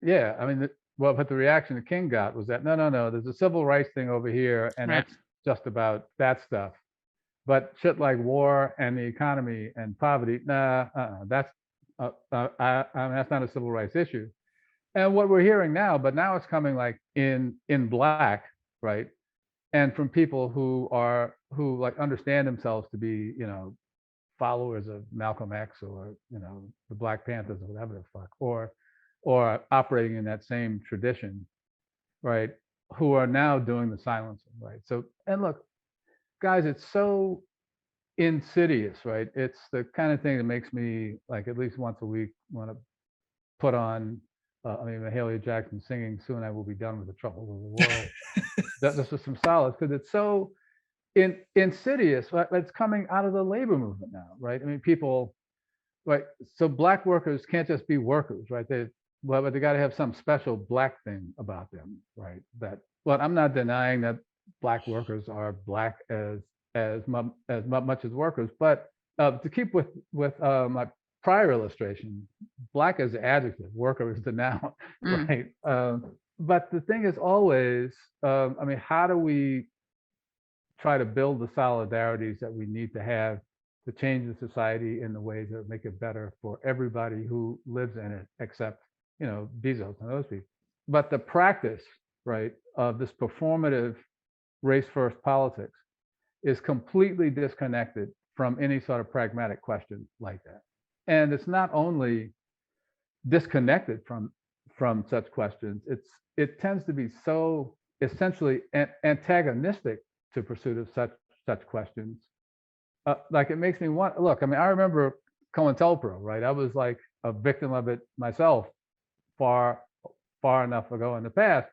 yeah, I mean, but the reaction the King got was that no, there's a civil rights thing over here, and that's just about that stuff. But shit like war and the economy and poverty, that's that's not a civil rights issue. And what we're hearing now, but now it's coming like in Black, right? And from people who like understand themselves to be, you know, followers of Malcolm X or, you know, the Black Panthers or whatever the fuck, or operating in that same tradition, right? Who are now doing the silencing, right? So, and look, guys, it's so insidious, right? It's the kind of thing that makes me, like, at least once a week want to put on, Mahalia Jackson singing "Soon I Will Be Done with the Troubles of the World." This is some solace, because it's so insidious. Right? It's coming out of the labor movement now, right? I mean, people, right? So Black workers can't just be workers, right? But they got to have some special Black thing about them, right? But I'm not denying that Black workers are Black as much as workers, but to keep with my prior illustration, Black is the adjective, worker is the noun, right? But the thing is always, how do we try to build the solidarities that we need to have to change the society in the ways that make it better for everybody who lives in it, except, you know, Bezos and those people. But the practice, right, of this performative race-first politics is completely disconnected from any sort of pragmatic question like that. And it's not only disconnected from such questions, it tends to be so essentially antagonistic to pursuit of such questions. Like, it makes me want, look, I mean, I remember COINTELPRO, right? I was like a victim of it myself far enough ago in the past.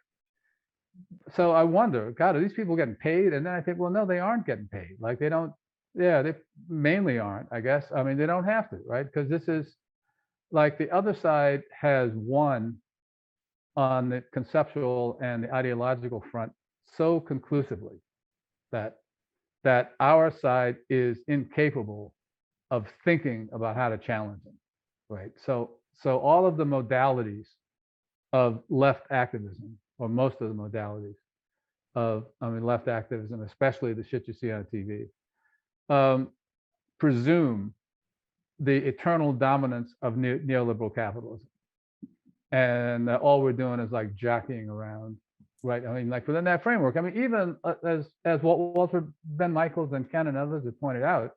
So I wonder, God, are these people getting paid? And then I think, well, no, they aren't getting paid. Like, they mainly aren't, I guess. I mean, they don't have to, right? Because this is like, the other side has won on the conceptual and the ideological front so conclusively that our side is incapable of thinking about how to challenge them, right? So all of the modalities of left activism, or most of the modalities of left activism, especially the shit you see on TV, presume the eternal dominance of neoliberal capitalism, and all we're doing is like jockeying around, right? I mean, like, within that framework, I mean, even as Walter Ben Michaels and Ken and others have pointed out,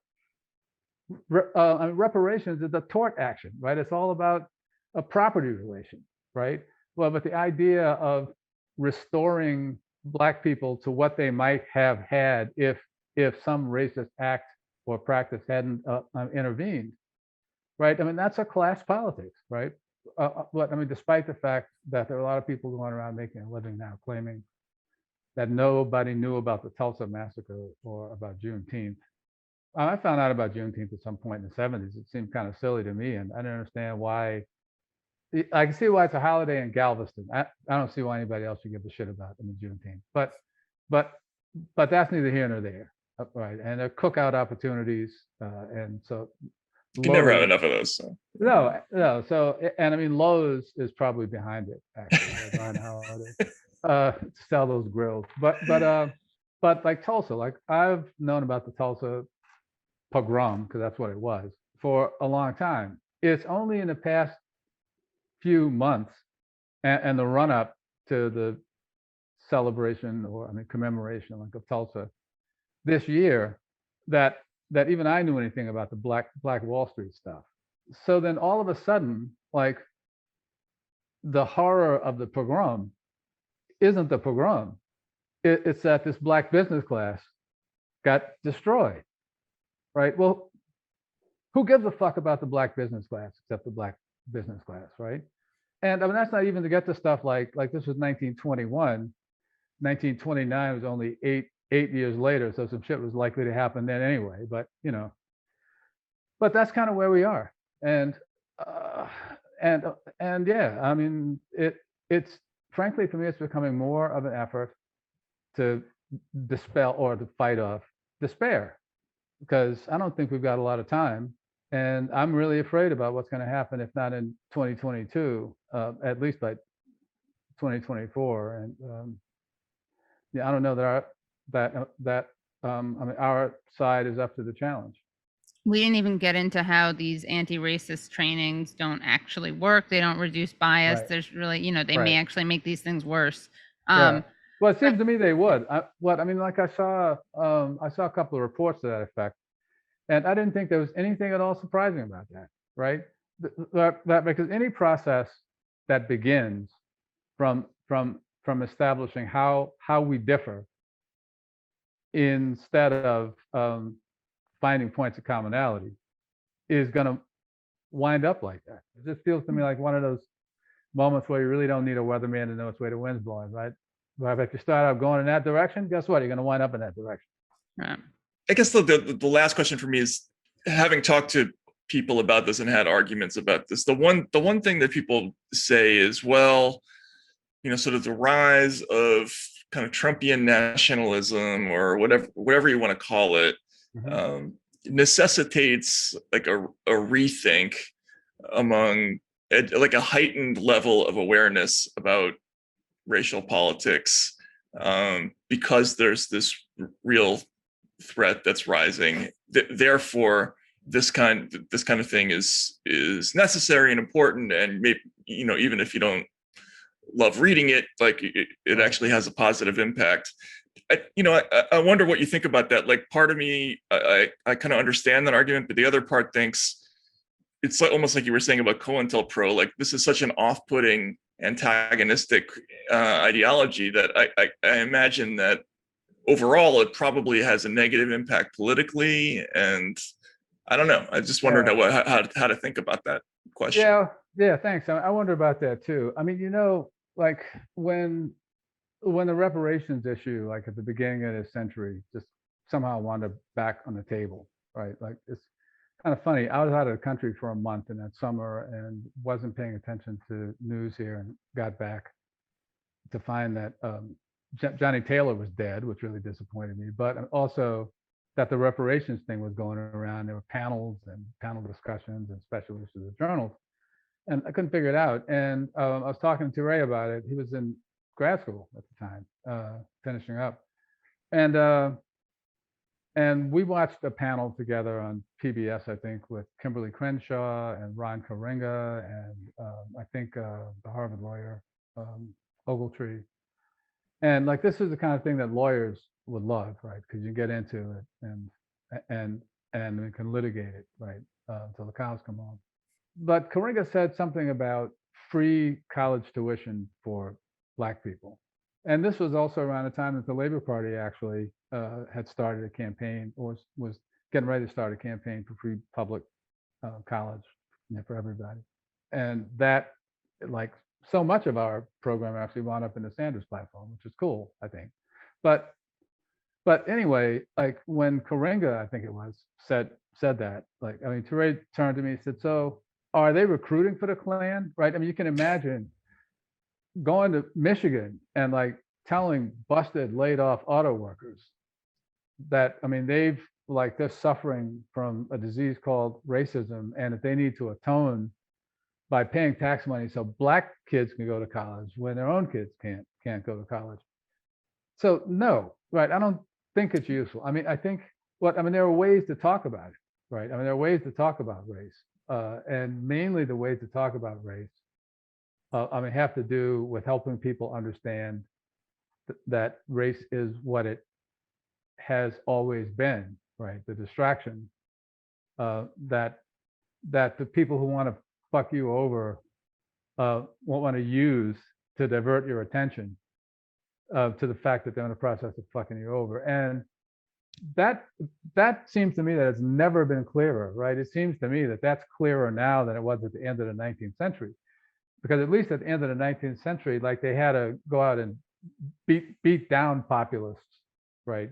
reparations is a tort action, right? It's all about a property relation, right? Well, but the idea of restoring Black people to what they might have had if some racist act or practice hadn't intervened, right? I mean, that's a class politics, right? But I mean, despite the fact that there are a lot of people going around making a living now claiming that nobody knew about the Tulsa massacre or about Juneteenth. I found out about Juneteenth at some point in the 70s. It seemed kind of silly to me, and I didn't understand why. I can see why it's a holiday in Galveston. I don't see why anybody else should give a shit about them in Juneteenth. But that's neither here nor there, right? And there are cookout opportunities, and so you can never have enough of those. So. No. So, and I mean, Lowe's is probably behind it, actually, to sell those grills. But like Tulsa, like, I've known about the Tulsa pogrom, because that's what it was, for a long time. It's only in the past few months and the run up to the celebration, or commemoration, like, of Tulsa this year, that even I knew anything about the Black Wall Street stuff. So then all of a sudden, like, the horror of the pogrom isn't the pogrom. It's that this Black business class got destroyed, right? Well, who gives a fuck about the Black business class except the Black business class, right? And I mean, that's not even to get to stuff like this was 1921. 1929 was only eight years later, so some shit was likely to happen then anyway. But you know, but that's kind of where we are. And yeah, I mean, it's frankly, for me, it's becoming more of an effort to dispel or to fight off despair, because I don't think we've got a lot of time, and I'm really afraid about what's going to happen, if not in 2022, at least by 2024. And yeah, I don't know that I mean, our side is up to the challenge. We didn't even get into how these anti-racist trainings don't actually work. They don't reduce bias. Right. There's really, you know, they Right. may actually make these things worse. Yeah. Well, it seems to me they would. I mean, like I saw a couple of reports to that effect, and I didn't think there was anything at all surprising about that, right? That because any process that begins from establishing how we differ instead of finding points of commonality is going to wind up like that. It just feels to me like one of those moments where you really don't need a weatherman to know which way the wind's blowing, right? But if you start out going in that direction, guess what? You're going to wind up in that direction. Right. I guess the last question for me is, having talked to people about this and had arguments about this, the one thing that people say is, well, you know, sort of the rise of kind of Trumpian nationalism, or whatever you want to call it, necessitates like a rethink among like a heightened level of awareness about racial politics, because there's this real threat that's rising. Therefore, this kind of thing is necessary and important, and maybe, you know, even if you don't love reading it, like it actually has a positive impact. I wonder what you think about that. Like, part of me, I kind of understand that argument, but the other part thinks it's like, almost like you were saying about COINTELPRO, like this is such an off-putting, antagonistic ideology that I imagine that overall it probably has a negative impact politically. And I don't know. I just wondered how to think about that question. Yeah, thanks. I wonder about that too. I mean, you know, like when the reparations issue, like at the beginning of this century, just somehow wound up back on the table, right? Like, it's kind of funny. I was out of the country for a month in that summer and wasn't paying attention to news here, and got back to find that Johnny Taylor was dead, which really disappointed me, but also that the reparations thing was going around. There were panels and panel discussions and special issues of journals, and I couldn't figure it out. And I was talking to Ray about it. He was in grad school at the time, finishing up, and we watched a panel together on PBS, I think, with Kimberly Crenshaw and Ron Karenga, and I think the Harvard lawyer Ogletree. And like, this is the kind of thing that lawyers would love, right? Because you get into it and we can litigate it, right, until the cows come home. But Karenga said something about free college tuition for Black people. And this was also around the time that the Labor Party actually had started a campaign, or was getting ready to start a campaign for free public college, you know, for everybody. And that, like, so much of our program actually wound up in the Sanders platform, which is cool, I think. But anyway, like when Karenga, I think it was, said that, like, I mean, Ture turned to me and said, so are they recruiting for the Klan? Right? I mean, you can imagine going to Michigan and like telling busted, laid off auto workers that, I mean, they're suffering from a disease called racism, and that they need to atone by paying tax money so Black kids can go to college when their own kids can't go to college. So no, right? I don't think it's useful. I mean, I think there are ways to talk about it, right? I mean, there are ways to talk about race, and mainly the ways to talk about race, have to do with helping people understand that race is what it has always been, right? The distraction that the people who want to fuck you over won't want to use to divert your attention to the fact that they're in the process of fucking you over. And that seems to me that it's never been clearer, right? It seems to me that that's clearer now than it was at the end of the 19th century. Because at least at the end of the 19th century, like they had to go out and beat down populists, right?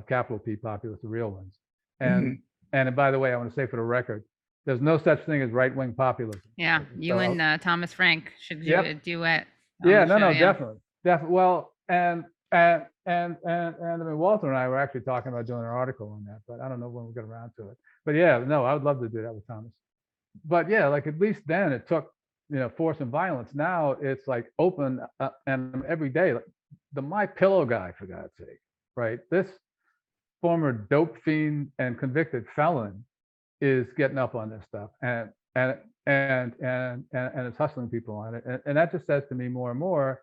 Capital P populists, the real ones. And and by the way, I want to say for the record, there's no such thing as right-wing populism. Yeah, you and Thomas Frank should do a duet. Yeah, no, definitely. Well, and I mean, Walter and I were actually talking about doing an article on that, but I don't know when we'll get around to it. But yeah, no, I would love to do that with Thomas. But yeah, like at least then it took, force and violence. Now it's like open and every day, like the My Pillow guy, for God's sake, right? This former dope fiend and convicted felon is getting up on this stuff and it's hustling people on it. And that just says to me more and more,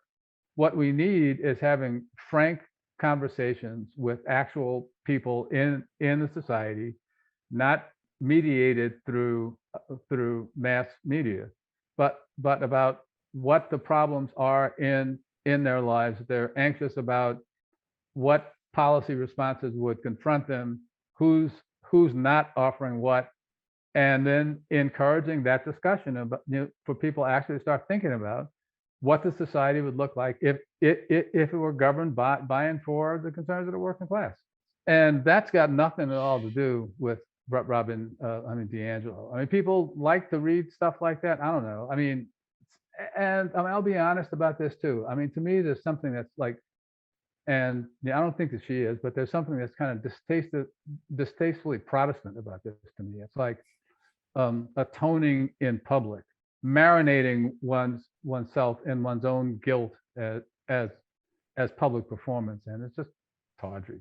what we need is having frank conversations with actual people in the society, not mediated through mass media, but about what the problems are in their lives. They're anxious about what policy responses would confront them, who's not offering what, and then encouraging that discussion about, for people actually to start thinking about what the society would look like if it were governed by and for the concerns of the working class. And that's got nothing at all to do with Robin DiAngelo. I mean, people like to read stuff like that. I don't know. I mean, I'll be honest about this too. I mean, to me, there's something that's like, and I don't think that she is, but there's something that's kind of distastefully Protestant about this to me. It's like atoning in public, marinating oneself in one's own guilt as public performance, and it's just tawdry.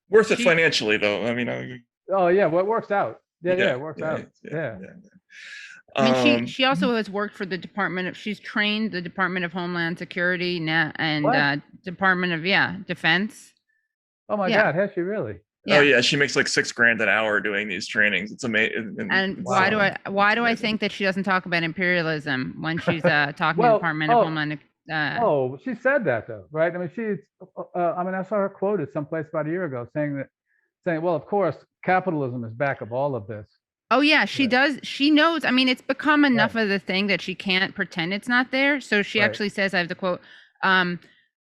Worth it financially, though. I mean, oh yeah, well, it works out. Yeah, it works out. Yeah. I mean, she also has worked for the she's trained the Department of Homeland Security and Department of Defense. Oh my God, has she really? Yeah. Oh yeah, she makes like $6,000 an hour doing these trainings. It's amazing. And why do I think that she doesn't talk about imperialism when she's talking to the Department of Homeland? She said that though, right? I mean, I saw her quoted someplace about a year ago saying, well, of course, capitalism is back of all of this. Oh yeah, she does. She knows. I mean, it's become enough of the thing that she can't pretend it's not there. So she actually says, I have the quote.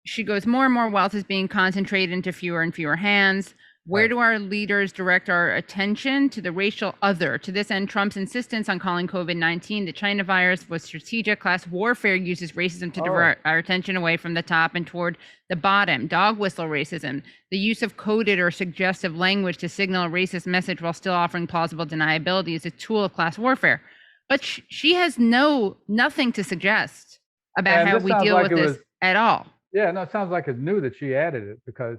She goes, more and more wealth is being concentrated into fewer and fewer hands. Where do our leaders direct our attention? To the racial other. To this end, Trump's insistence on calling COVID-19 the China virus was strategic. Class warfare uses racism to divert our attention away from the top and toward the bottom. Dog whistle racism. The use of coded or suggestive language to signal a racist message while still offering plausible deniability is a tool of class warfare. But she has nothing to suggest about how we deal with this at all. Yeah, no, it sounds like it's new that she added it because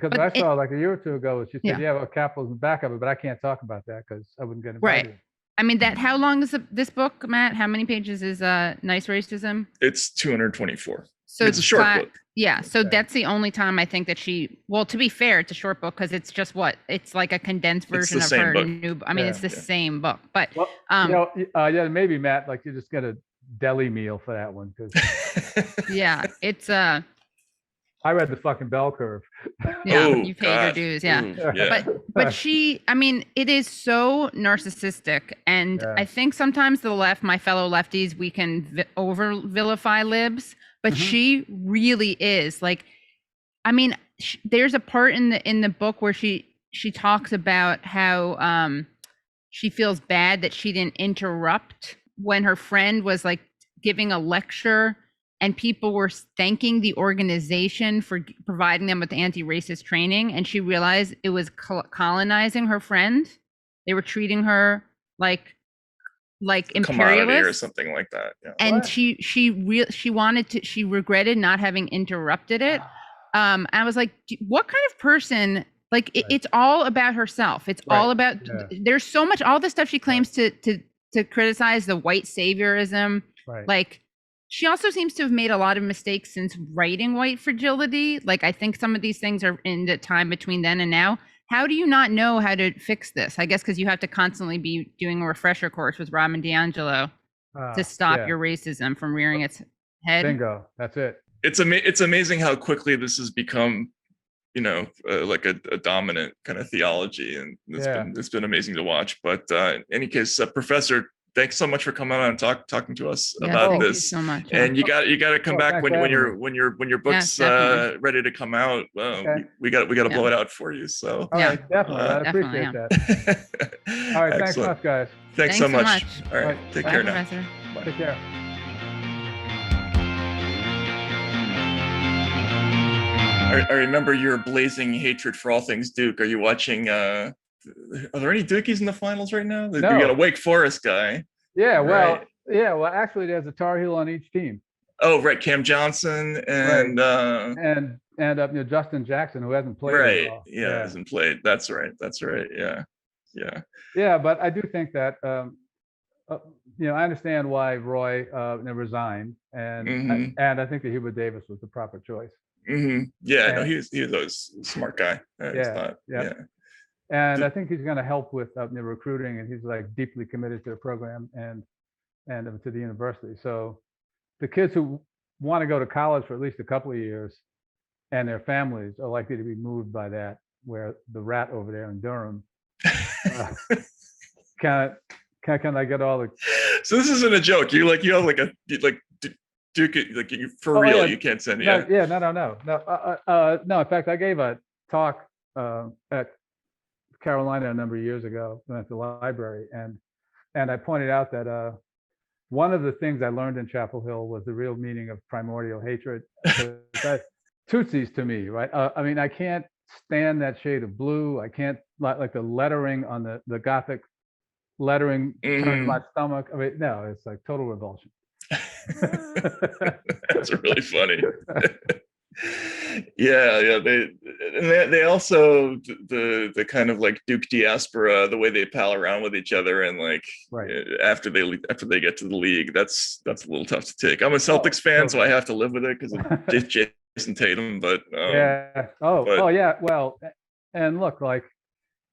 I saw like a year or two ago, she said, well, capitalism back of it, but I can't talk about that because I wouldn't get invited. Right. I mean, how long is this book, Matt? How many pages is Nice Racism? It's 224. So it's a short book. Yeah. So that's the only time I think that to be fair, it's a short book because it's just it's like a condensed version of her new. I mean, it's the same book, but maybe Matt, like you just get a deli meal for that one because it's I read the fucking bell curve. Yeah, you paid your dues. Yeah. But she, I mean, it is so narcissistic. And I think sometimes the left, my fellow lefties, we can over vilify libs, but she really is like, I mean, there's a part in the book where she talks about how she feels bad that she didn't interrupt when her friend was like giving a lecture and people were thanking the organization for providing them with anti-racist training. And she realized it was colonizing her friend. They were treating her like imperialist or something like that. Yeah. And she regretted not having interrupted it. I was like, what kind of person, like it's all about herself. It's all about, there's so much, all the stuff she claims to criticize, the white saviorism, like, she also seems to have made a lot of mistakes since writing White Fragility. Like, I think some of these things are in the time between then and now how do you not know how to fix this? I guess because you have to constantly be doing a refresher course with Robin DiAngelo to stop Yeah. your racism from rearing its head. Bingo. That's it. It's amazing how quickly this has become, like a dominant kind of theology, and it's been amazing to watch. But in any case, Professor, thanks so much for coming on and talking to us about thank this. you so much. And you got to come back when your book's ready to come out. We got to blow it out for you. So all right, definitely. I appreciate that. All right, thanks so much, guys. Thanks so much. All right, take care now. Bye. Take care. I remember your blazing hatred for all things Duke. Are you watching? Are there any Dukies in the finals right now? No. You got a Wake Forest guy. Yeah, well, right. Actually, there's a Tar Heel on each team. Oh, right, Cam Johnson and Justin Jackson, who hasn't played. Right, hasn't played. That's right. Yeah. But I do think that I understand why Roy resigned, and I think that Hubert Davis was the proper choice. Yeah, no, he was always a smart guy. And I think he's going to help with the recruiting, and he's like deeply committed to the program and to the university. So the kids who want to go to college for at least a couple of years and their families are likely to be moved by that, where the rat over there in Durham can I get all the. So this isn't a joke. You have like Duke, like for real. Yeah. You can't send it. No. In fact, I gave a talk at Carolina a number of years ago at the library, and I pointed out that one of the things I learned in Chapel Hill was the real meaning of primordial hatred. Tootsies to me, right? I mean, I can't stand that shade of blue. I can't like the lettering on the Gothic lettering turns my stomach. I mean, no, it's like total revulsion. That's really funny. Yeah. They also the kind of like Duke diaspora, the way they pal around with each other, and like after they get to the league, that's a little tough to take. I'm a Celtics fan, so I have to live with it because of Jason Tatum. But well, and look, like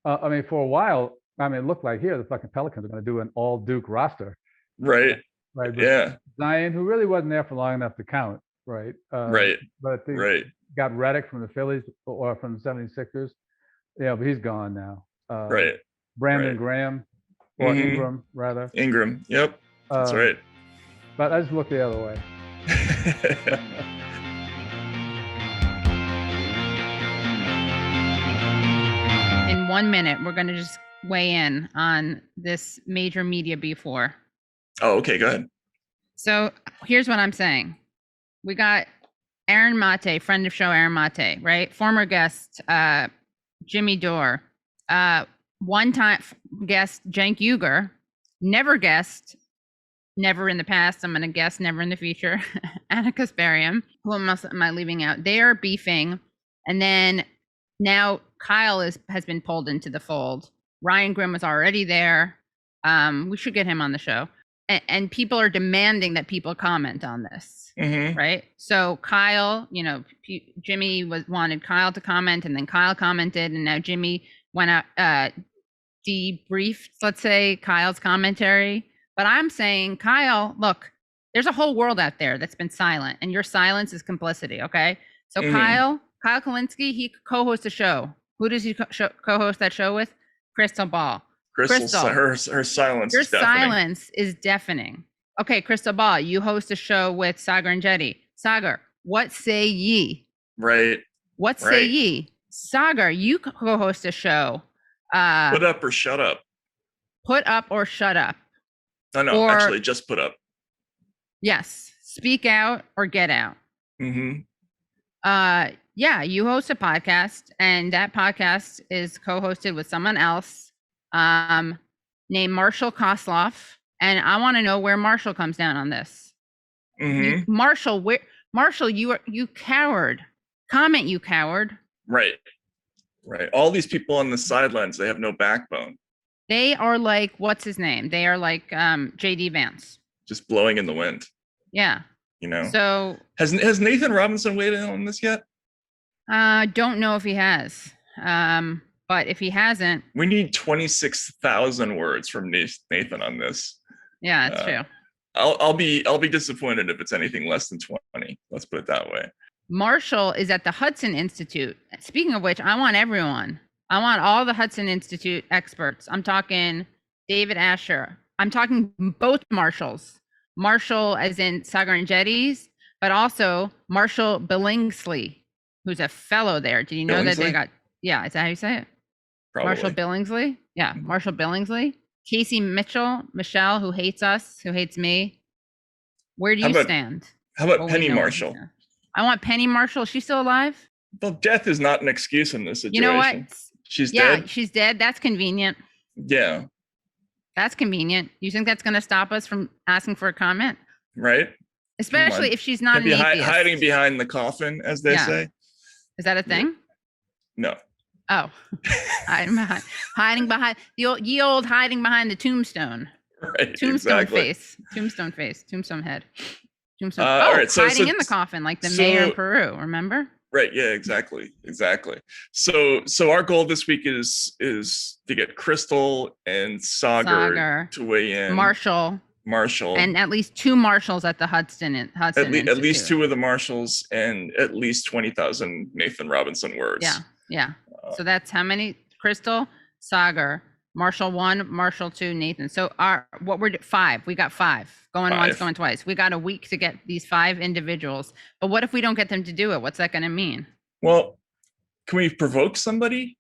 I mean, for a while, I mean, it looked like here the fucking Pelicans are going to do an all Duke roster, right? But yeah, Zion, who really wasn't there for long enough to count, right? But they got Redick from the Phillies or from the 76ers. Yeah, but he's gone now. Brandon Graham, or Ingram, rather. Ingram, yep, that's right. But I just looked the other way. In 1 minute, we're going to just weigh in on this major media before. Oh, okay, go ahead. So here's what I'm saying. We got Aaron Mate, friend of show Aaron Mate, right? Former guest Jimmy Dore, one-time guest Cenk Uygur, never guest, never in the past, I'm going to guess never in the future, Anna Kasparian. Who else am I leaving out? They are beefing, and then now Kyle has been pulled into the fold. Ryan Grimm was already there. We should get him on the show. And people are demanding that people comment on this, right? So Kyle, Jimmy wanted Kyle to comment, and then Kyle commented, and now Jimmy went out, debriefed, let's say, Kyle's commentary. But I'm saying, Kyle, look, there's a whole world out there that's been silent, and your silence is complicity, okay? So Kyle Kalinske, he co-hosts a show. Who does he co-host that show with? Crystal Ball. Crystal, her silence. Your silence is deafening. Okay, Crystal Ball, you host a show with Sagar and Jetty. Sagar, what say ye? Right. What say ye? Sagar, you co-host a show. Put up or shut up. Put up or shut up. No, actually, just put up. Yes. Speak out or get out. Yeah, you host a podcast, and that podcast is co-hosted with someone else named Marshall Kosloff, and I want to know where Marshall comes down on this. Marshall, you coward. Comment, you coward. Right. All these people on the sidelines, they have no backbone. They are like, what's his name? They are like JD Vance. Just blowing in the wind. Yeah. So has Nathan Robinson weighed in on this yet? Don't know if he has. But if he hasn't, we need 26,000 words from Nathan on this. yeah, that's true. I'll be disappointed if it's anything less than 20. Let's put it that way. Marshall is at the Hudson Institute. Speaking of which, I want everyone. I want all the Hudson Institute experts. I'm talking David Asher. I'm talking both Marshalls. Marshall as in Sagar and Jetties, but also Marshall Billingsley, who's a fellow there. Did you know that they got, yeah, is that how you say it? Probably. Marshall Billingsley? Yeah, Marshall Billingsley. Casey Michelle, who hates us, who hates me. Where do you stand? How about Penny Marshall? I want Penny Marshall. Is she still alive? Well, death is not an excuse in this situation. You know what? She's dead. Yeah, she's dead. That's convenient. Yeah. That's convenient. You think that's going to stop us from asking for a comment? Right. Especially if she's not an atheist. Hiding behind the coffin, as they say. Is that a thing? No. Oh, hiding behind the old hiding behind the tombstone. Right. Tombstone face. Tombstone head. Tombstone. All right, hiding in the coffin like the mayor in Peru. Remember? Right. Yeah. Exactly. So our goal this week is to get Crystal and Sagar to weigh in. Marshall, and at least 2 Marshalls at the Hudson at least 2 of the Marshalls, and at least 20,000 Nathan Robinson words. Yeah. So that's how many? Crystal, Sagar, Marshall 1, Marshall 2, Nathan. So we're 5. We got 5 going once, going twice. We got a week to get these 5 individuals. But what if we don't get them to do it? What's that going to mean? Well, can we provoke somebody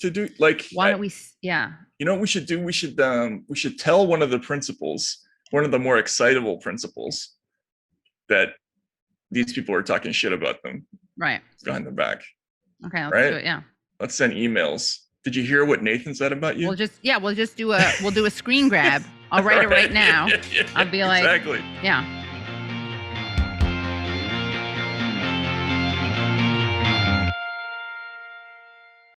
to do, like? Why don't we? Yeah. You know what we should do? We should tell one of the principals, one of the more excitable principals, that these people are talking shit about them. Right. Behind their back. Okay. Let's do it. Yeah. Let's send emails. Did you hear what Nathan said about you? We'll do a screen grab. I'll write it right now. I'll be like, exactly. Yeah.